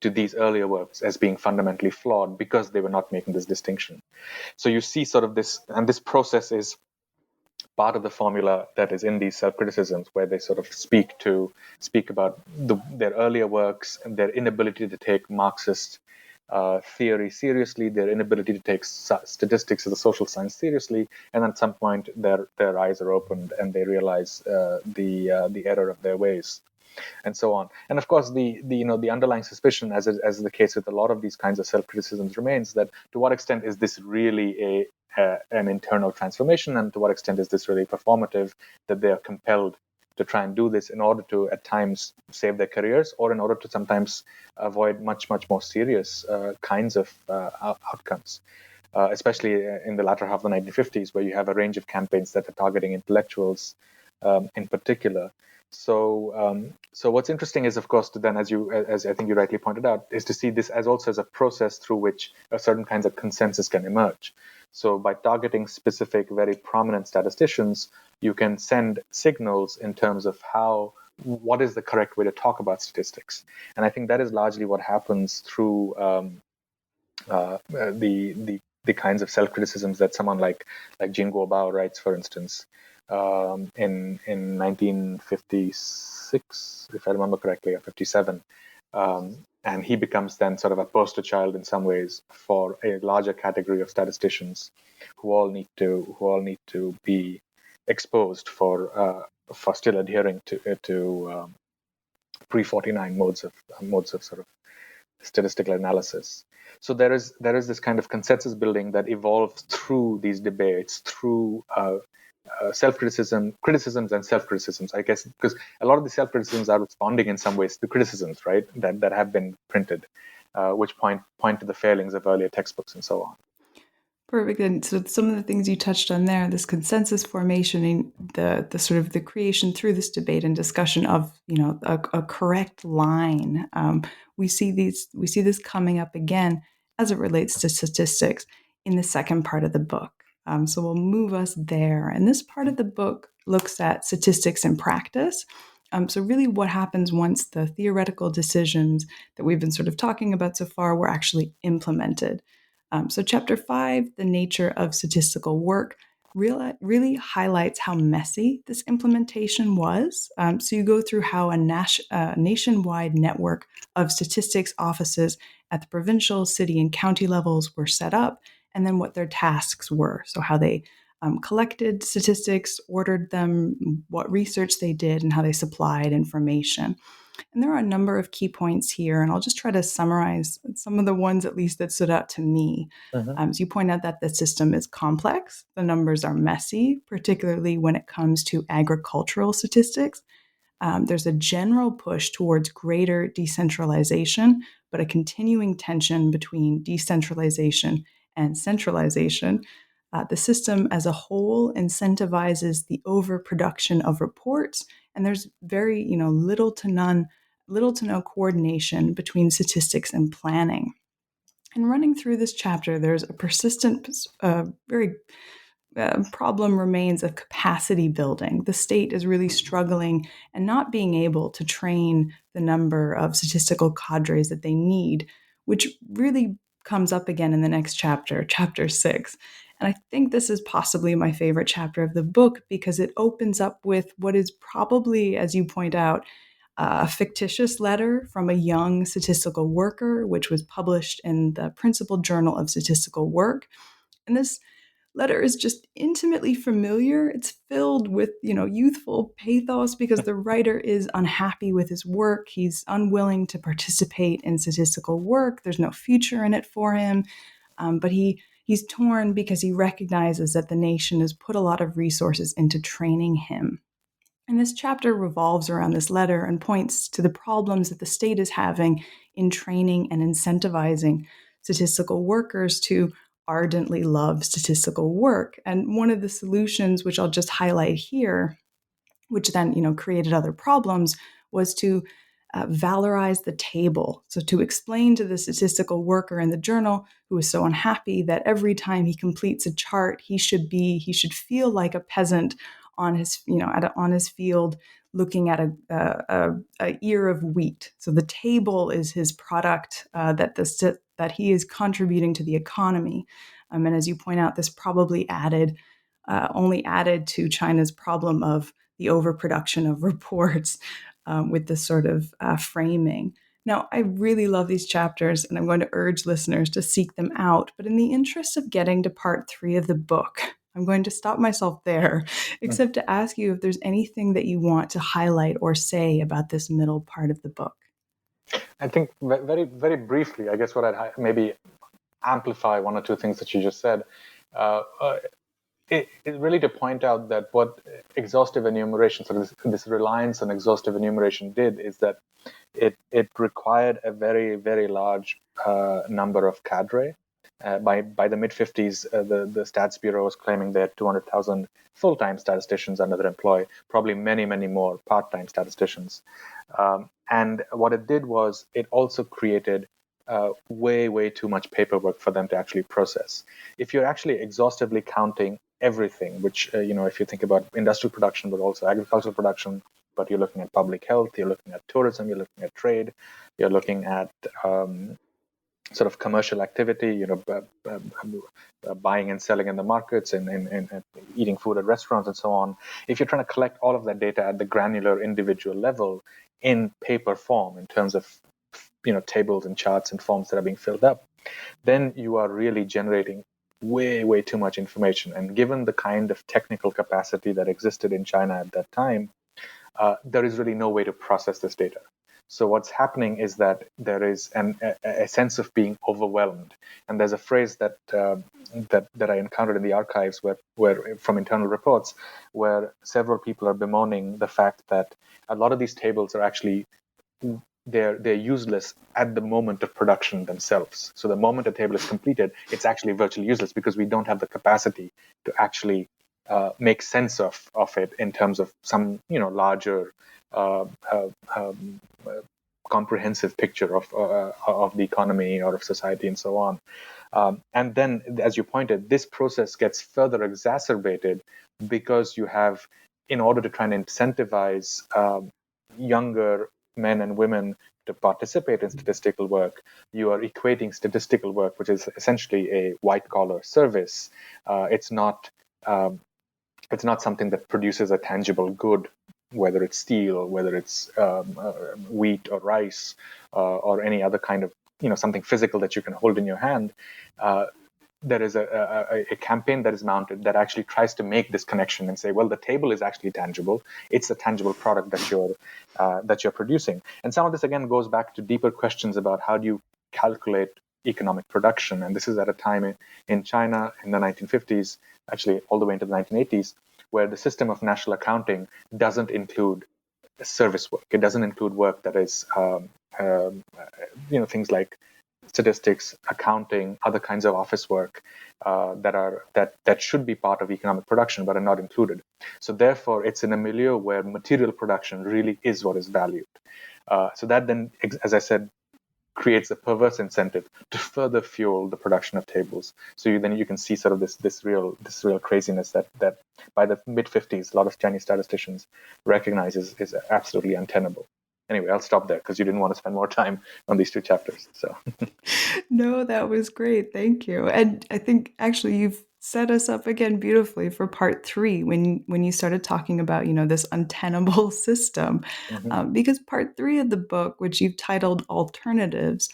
to these earlier works as being fundamentally flawed because they were not making this distinction. So you see sort of this, and this process is part of the formula that is in these self-criticisms, where they sort of speak about their earlier works and their inability to take Marxist theory seriously, their inability to take statistics as a social science seriously, and at some point their eyes are opened and they realize the error of their ways, and so on. And of course, the underlying suspicion, as is the case with a lot of these kinds of self-criticisms, remains that to what extent is this really an internal transformation, and to what extent is this really performative, that they are compelled to try and do this in order to, at times, save their careers, or in order to sometimes avoid much, much more serious kinds of outcomes, especially in the latter half of the 1950s, where you have a range of campaigns that are targeting intellectuals in particular. So what's interesting is, of course, to then, as I think you rightly pointed out, is to see this as also as a process through which a certain kinds of consensus can emerge. So by targeting specific, very prominent statisticians, you can send signals in terms of what is the correct way to talk about statistics. And I think that is largely what happens through the kinds of self-criticisms that someone like Jean Guobao writes, for instance, in 1956, if I remember correctly, or 57. And he becomes then sort of a poster child in some ways for a larger category of statisticians who all need to be exposed for still adhering to pre-49 modes of sort of statistical analysis. So there is this kind of consensus building that evolves through these debates, through criticisms and self-criticisms, I guess, because a lot of the self-criticisms are responding in some ways to criticisms, right, that have been printed, which point to the failings of earlier textbooks and so on. Perfect. And so some of the things you touched on there, this consensus formation and the sort of the creation through this debate and discussion of, a correct line. We see this coming up again as it relates to statistics in the second part of the book. So we'll move us there. And this part of the book looks at statistics in practice. So really what happens once the theoretical decisions that we've been sort of talking about so far were actually implemented. So chapter 5, the nature of statistical work, really highlights how messy this implementation was. So you go through how a nationwide network of statistics offices at the provincial, city, and county levels were set up, and then what their tasks were. So how they collected statistics, ordered them, what research they did, and how they supplied information. And there are a number of key points here, and I'll just try to summarize some of the ones at least that stood out to me. So you point out that the system is complex, the numbers are messy, particularly when it comes to agricultural statistics. There's a general push towards greater decentralization, but a continuing tension between decentralization and centralization. The system as a whole incentivizes the overproduction of reports, and there's very, little to no coordination between statistics and planning. And running through this chapter, there's a persistent, very problem remains of capacity building. The state is really struggling and not being able to train the number of statistical cadres that they need, which really comes up again in the next chapter, chapter 6. And I think this is possibly my favorite chapter of the book because it opens up with what is probably, as you point out, a fictitious letter from a young statistical worker, which was published in the Principal Journal of Statistical Work. And this letter is just intimately familiar. It's filled with, youthful pathos because the writer is unhappy with his work. He's unwilling to participate in statistical work. There's no future in it for him. But he's torn because he recognizes that the nation has put a lot of resources into training him. And this chapter revolves around this letter and points to the problems that the state is having in training and incentivizing statistical workers to ardently love statistical work. And one of the solutions, which I'll just highlight here, which then created other problems, was to valorize the table. So to explain to the statistical worker in the journal who is so unhappy that every time he completes a chart, he should feel like a peasant on his on his field looking at a ear of wheat. So the table is his product that he is contributing to the economy. And as you point out, this probably only added to China's problem of the overproduction of reports with this sort of framing. Now, I really love these chapters, and I'm going to urge listeners to seek them out. But in the interest of getting to part 3 of the book, I'm going to stop myself there, except to ask you if there's anything that you want to highlight or say about this middle part of the book. I think very, very briefly, I guess what I'd maybe amplify one or two things that you just said. It really to point out that what exhaustive enumeration, so this reliance on exhaustive enumeration did is that it required a very, very large number of cadre. By the mid-50s, the Stats Bureau was claiming they had 200,000 full-time statisticians under their employ, probably many, many more part-time statisticians. And what it did was it also created way, way too much paperwork for them to actually process. If you're actually exhaustively counting everything, which, if you think about industrial production, but also agricultural production, but you're looking at public health, you're looking at tourism, you're looking at trade, you're looking at sort of commercial activity, buying and selling in the markets and eating food at restaurants and so on. If you're trying to collect all of that data at the granular individual level in paper form, in terms of tables and charts and forms that are being filled up, then you are really generating way, way too much information. And given the kind of technical capacity that existed in China at that time, there is really no way to process this data. So what's happening is that there is a sense of being overwhelmed. And there's a phrase that I encountered in the archives where from internal reports, where several people are bemoaning the fact that a lot of these tables are actually they're useless at the moment of production themselves. So the moment a table is completed, it's actually virtually useless because we don't have the capacity to actually make sense of it in terms of some larger comprehensive picture of the economy or of society and so on. And then, as you pointed, this process gets further exacerbated because you have, in order to try and incentivize younger men and women to participate in statistical work, you are equating statistical work, which is essentially a white-collar service. It's not it's not something that produces a tangible good, whether it's steel, whether it's wheat or rice, or any other kind of, something physical that you can hold in your hand. There is a campaign that is mounted that actually tries to make this connection and say, well, the table is actually tangible. It's a tangible product that you're producing. And some of this, again, goes back to deeper questions about how do you calculate economic production. And this is at a time in China in the 1950s, actually all the way into the 1980s, where the system of national accounting doesn't include service work. It doesn't include work that is, things like statistics, accounting, other kinds of office work that should be part of economic production but are not included. So therefore, it's in a milieu where material production really is what is valued. So that then, as I said, creates a perverse incentive to further fuel the production of tables. So you can see sort of this real craziness that by the mid 50s, a lot of Chinese statisticians recognize is absolutely untenable. Anyway, I'll stop there because you didn't want to spend more time on these two chapters. So No, that was great. Thank you. And I think actually you've set us up again beautifully for part 3 when you started talking about, this untenable system. Because part 3 of the book, which you've titled Alternatives,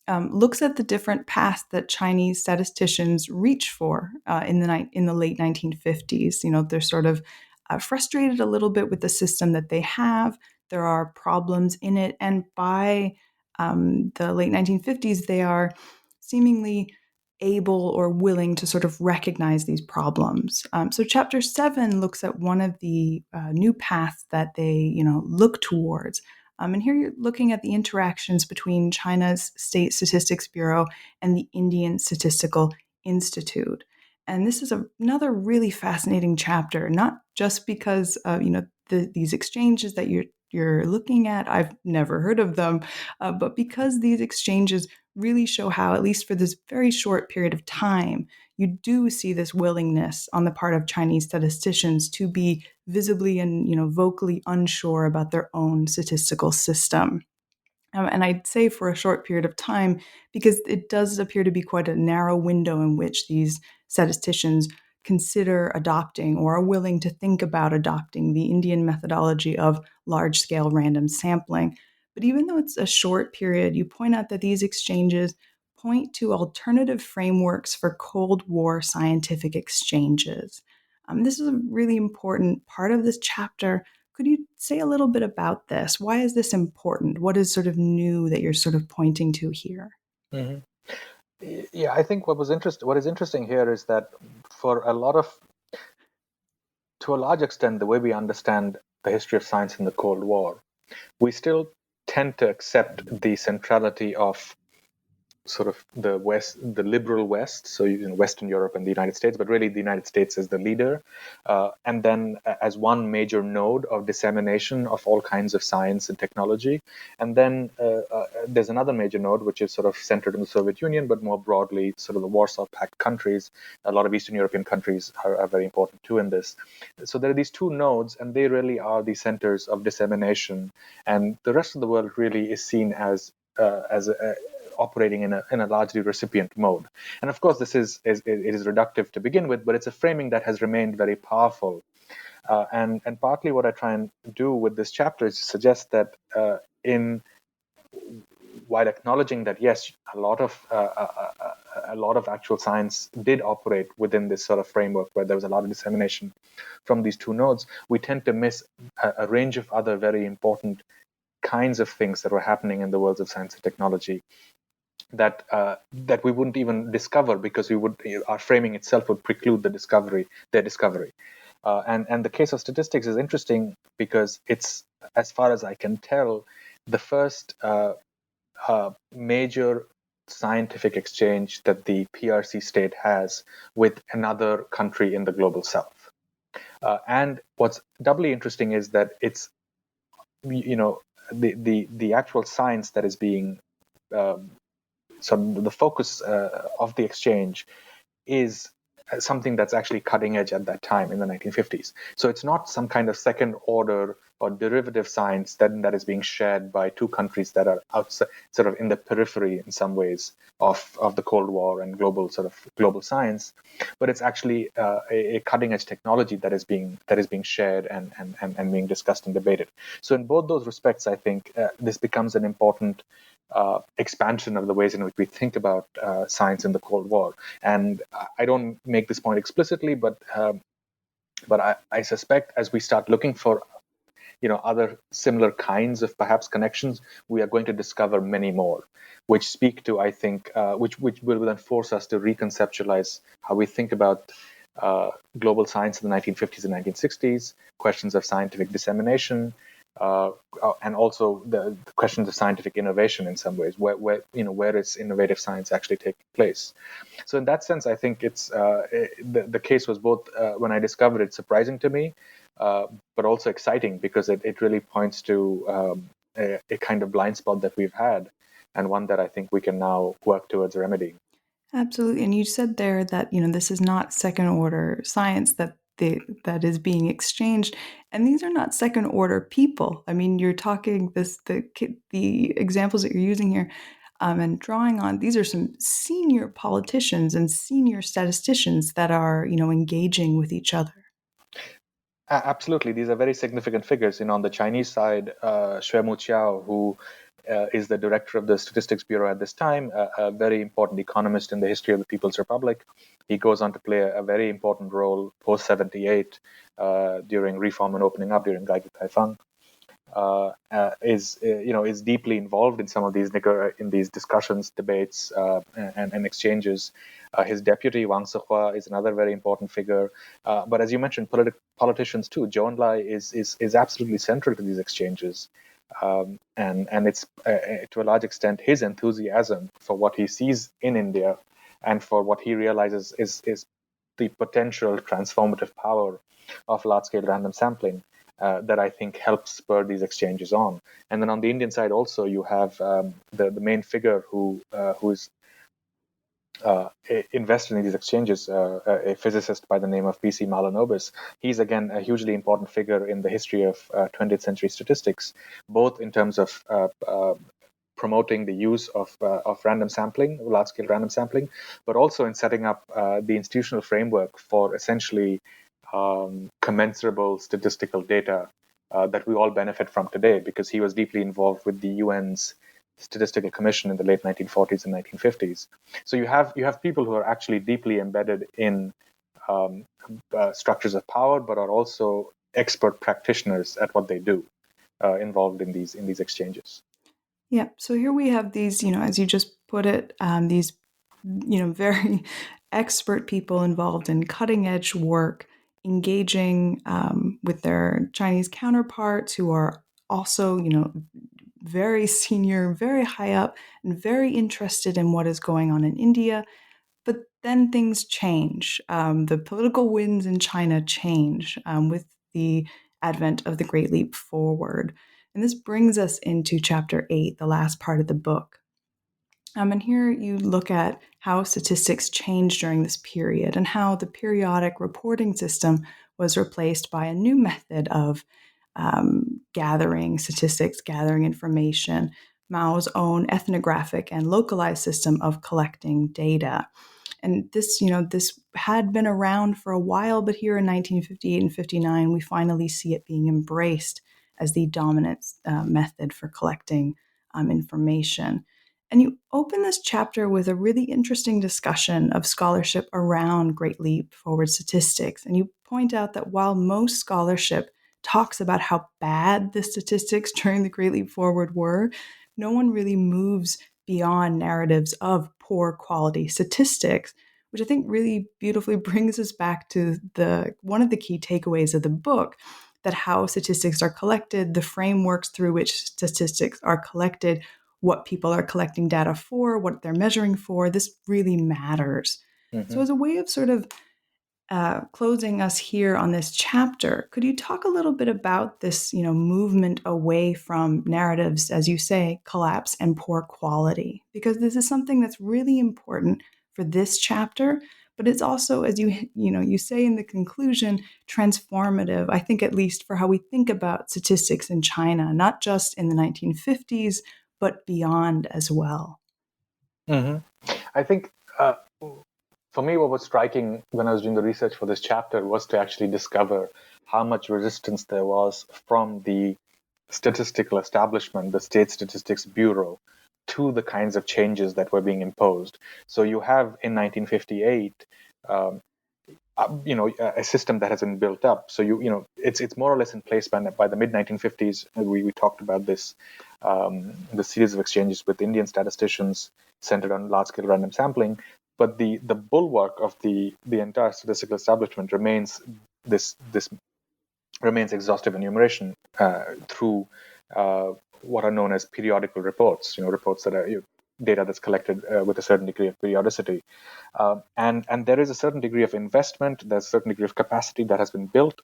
looks at the different paths that Chinese statisticians reach for in the late 1950s. They're sort of frustrated a little bit with the system that they have. There are problems in it, and by the late 1950s, they are seemingly able or willing to sort of recognize these problems. So Chapter 7 looks at one of the new paths that they, look towards. And here you're looking at the interactions between China's State Statistics Bureau and the Indian Statistical Institute. And this is another really fascinating chapter, not just because, these exchanges that you're looking at, I've never heard of them, but because these exchanges really show how, at least for this very short period of time, you do see this willingness on the part of Chinese statisticians to be visibly and vocally unsure about their own statistical system. And I'd say for a short period of time, because it does appear to be quite a narrow window in which these statisticians consider adopting or are willing to think about adopting the Indian methodology of large-scale random sampling. But even though it's a short period, you point out that these exchanges point to alternative frameworks for Cold War scientific exchanges. This is a really important part of this chapter. Could you say a little bit about this? Why is this important? What is sort of new that you're sort of pointing to here? Mm-hmm. Yeah, I think what is interesting here is that to a large extent, the way we understand the history of science in the Cold War, we still tend to accept the centrality of sort of the West, the liberal West, so Western Europe and the United States, but really the United States as the leader, and then as one major node of dissemination of all kinds of science and technology. And then there's another major node, which is sort of centered in the Soviet Union, but more broadly, sort of the Warsaw Pact countries. A lot of Eastern European countries are very important too in this. So there are these two nodes, and they really are the centers of dissemination. And the rest of the world really is seen as operating in a largely recipient mode. And of course, it is reductive to begin with, but it's a framing that has remained very powerful. And partly what I try and do with this chapter is to suggest that while acknowledging that yes, a lot of actual science did operate within this sort of framework where there was a lot of dissemination from these two nodes, we tend to miss a range of other very important kinds of things that were happening in the worlds of science and technology that we wouldn't even discover because our framing itself would preclude their discovery. And the case of statistics is interesting because it's, as far as I can tell, the first major scientific exchange that the PRC state has with another country in the global south. And what's doubly interesting is that it's, the actual science that is being so the focus of the exchange is something that's actually cutting edge at that time in the 1950s. So it's not some kind of second order or derivative science that is being shared by two countries that are outside, sort of in the periphery in some ways of the Cold War and global science, but it's actually a cutting edge technology that is being shared and being discussed and debated. So in both those respects, I think this becomes an important expansion of the ways in which we think about science in the Cold War. And I don't make this point explicitly, but I suspect as we start looking for other similar kinds of perhaps connections, we are going to discover many more, which speak to, I think, which will then force us to reconceptualize how we think about global science in the 1950s and 1960s, questions of scientific dissemination, and also the questions of scientific innovation in some ways, where is innovative science actually taking place. So in that sense, I think it's the case was both when I discovered it surprising to me, but also exciting because it really points to a kind of blind spot that we've had, and one that I think we can now work towards remedying. Absolutely. And you said there that, this is not second order science that is being exchanged. And these are not second order people. I mean, you're talking the examples that you're using here and drawing on, these are some senior politicians and senior statisticians that are, engaging with each other. Absolutely. These are very significant figures. On the Chinese side, Xue Muqiao, who is the director of the Statistics Bureau at this time, a very important economist in the history of the People's Republic. He goes on to play a very important role post-78 during reform and opening up during Gaigai Kaifang. Is deeply involved in some of these discussions, debates, and exchanges. His deputy Wang Sihua is another very important figure. But as you mentioned, politicians too. Zhou Enlai is absolutely central to these exchanges, and it's to a large extent his enthusiasm for what he sees in India and for what he realizes is the potential transformative power of large-scale random sampling. That I think helps spur these exchanges on. And then on the Indian side also, you have the main figure who is invested in these exchanges, a physicist by the name of P.C. Mahalanobis. He's, again, a hugely important figure in the history of 20th century statistics, both in terms of promoting the use of random sampling, large-scale random sampling, but also in setting up the institutional framework for essentially commensurable statistical data that we all benefit from today, because he was deeply involved with the UN's Statistical Commission in the late 1940s and 1950s. So you have people who are actually deeply embedded in structures of power, but are also expert practitioners at what they do, involved in these exchanges. Yeah. So here we have these, as you just put it, these, very expert people involved in cutting edge work, engaging with their Chinese counterparts who are also, very senior, very high up, and very interested in what is going on in India. But then things change. The political winds in China change with the advent of the Great Leap Forward. And this brings us into chapter 8, the last part of the book. And here you look at how statistics changed during this period and how the periodic reporting system was replaced by a new method of gathering statistics, gathering information, Mao's own ethnographic and localized system of collecting data. And this had been around for a while, but here in 1958 and 59, we finally see it being embraced as the dominant method for collecting information. And you open this chapter with a really interesting discussion of scholarship around Great Leap Forward statistics. And you point out that while most scholarship talks about how bad the statistics during the Great Leap Forward were, no one really moves beyond narratives of poor quality statistics, which I think really beautifully brings us back to one of the key takeaways of the book, that how statistics are collected, the frameworks through which statistics are collected, what people are collecting data for, what they're measuring for, this really matters. Mm-hmm. So as a way of sort of closing us here on this chapter, could you talk a little bit about this, movement away from narratives, as you say, collapse and poor quality? Because this is something that's really important for this chapter, but it's also, as you say in the conclusion, transformative, I think, at least for how we think about statistics in China, not just in the 1950s, but beyond as well. Mm-hmm. I think for me, what was striking when I was doing the research for this chapter was to actually discover how much resistance there was from the statistical establishment, the State Statistics Bureau, to the kinds of changes that were being imposed. So you have in 1958, a system that has been built up. So it's more or less in place by the mid 1950s. We talked about this, the series of exchanges with Indian statisticians centered on large scale random sampling. But the bulwark of the entire statistical establishment remains exhaustive enumeration through what are known as periodical reports. Reports that are data that's collected with a certain degree of periodicity. And there is a certain degree of investment, there's a certain degree of capacity that has been built.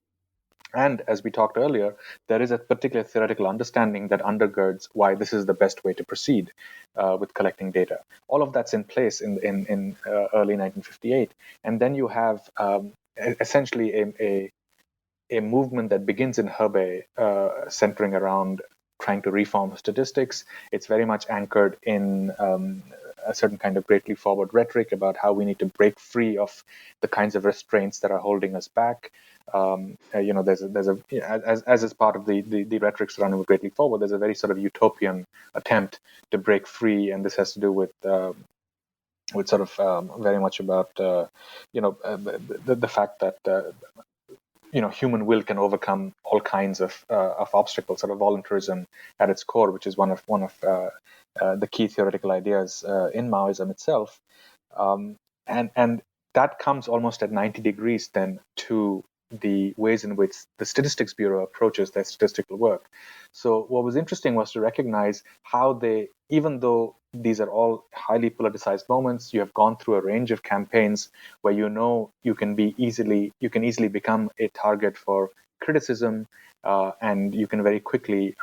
And as we talked earlier, there is a particular theoretical understanding that undergirds why this is the best way to proceed with collecting data. All of that's in place in early 1958. And then you have essentially a movement that begins in Hebei, centering around trying to reform statistics. It's very much anchored in a certain kind of great leap forward rhetoric about how we need to break free of the kinds of restraints that are holding us back. There's as is part of the rhetoric surrounding Great Leap Forward, there's a very sort of utopian attempt to break free, and this has to do with sort of very much about the fact that human will can overcome all kinds of obstacles, sort of voluntarism at its core, which is one of the key theoretical ideas in Maoism itself, and that comes almost at 90 degrees then to the ways in which the Statistics Bureau approaches their statistical work. So what was interesting was to recognize how they, even though these are all highly politicized moments, you have gone through a range of campaigns where you can easily become a target for criticism, and you can very quickly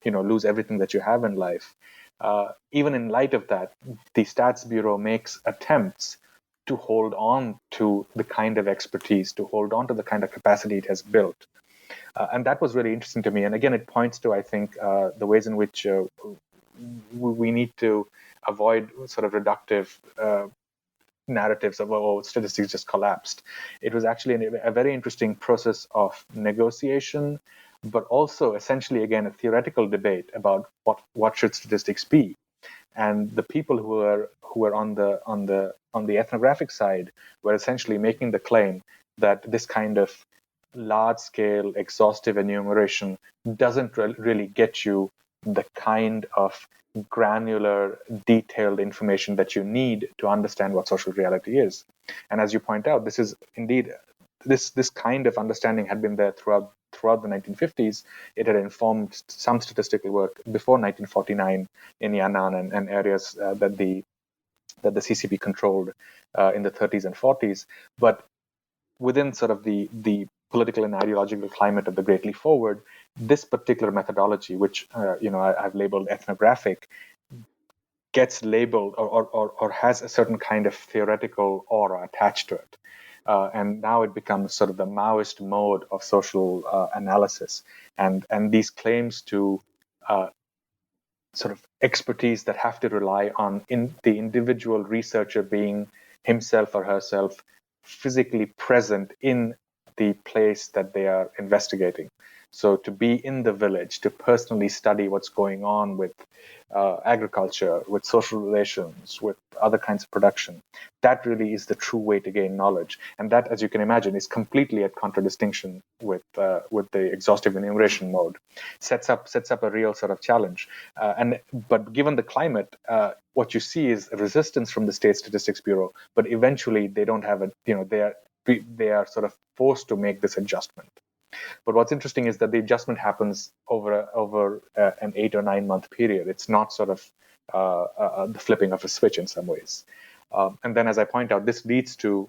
lose everything that you have in life. Even in light of that, the Stats Bureau makes attempts to hold on to the kind of expertise, to hold on to the kind of capacity it has built. And that was really interesting to me. And again, it points to, I think, the ways in which we need to avoid sort of reductive narratives of, statistics just collapsed. It was actually a very interesting process of negotiation, but also essentially, again, a theoretical debate about what should statistics be. And the people who were on the ethnographic side were essentially making the claim that this kind of large-scale, exhaustive enumeration doesn't really get you the kind of granular, detailed information that you need to understand what social reality is. And as you point out, this is indeed this kind of understanding had been there throughout the 1950s. It had informed some statistical work before 1949 in Yan'an and areas that the CCP controlled in the 30s and 40s. But within sort of the political and ideological climate of the Great Leap Forward, this particular methodology, which I've labeled ethnographic, gets labeled or has a certain kind of theoretical aura attached to it. And now it becomes sort of the Maoist mode of social analysis. And these claims to sort of expertise that have to rely on the individual researcher being himself or herself physically present in the place that they are investigating. So to be in the village, to personally study what's going on with agriculture, with social relations, with other kinds of production, that really is the true way to gain knowledge. And that, as you can imagine, is completely at contradistinction with the exhaustive enumeration mode. Sets up a real sort of challenge. But given the climate, what you see is a resistance from the State Statistics Bureau. But eventually, they don't have they are sort of forced to make this adjustment. But what's interesting is that the adjustment happens over an 8 or 9 month period. It's not sort of the flipping of a switch in some ways. And then, as I point out, this leads to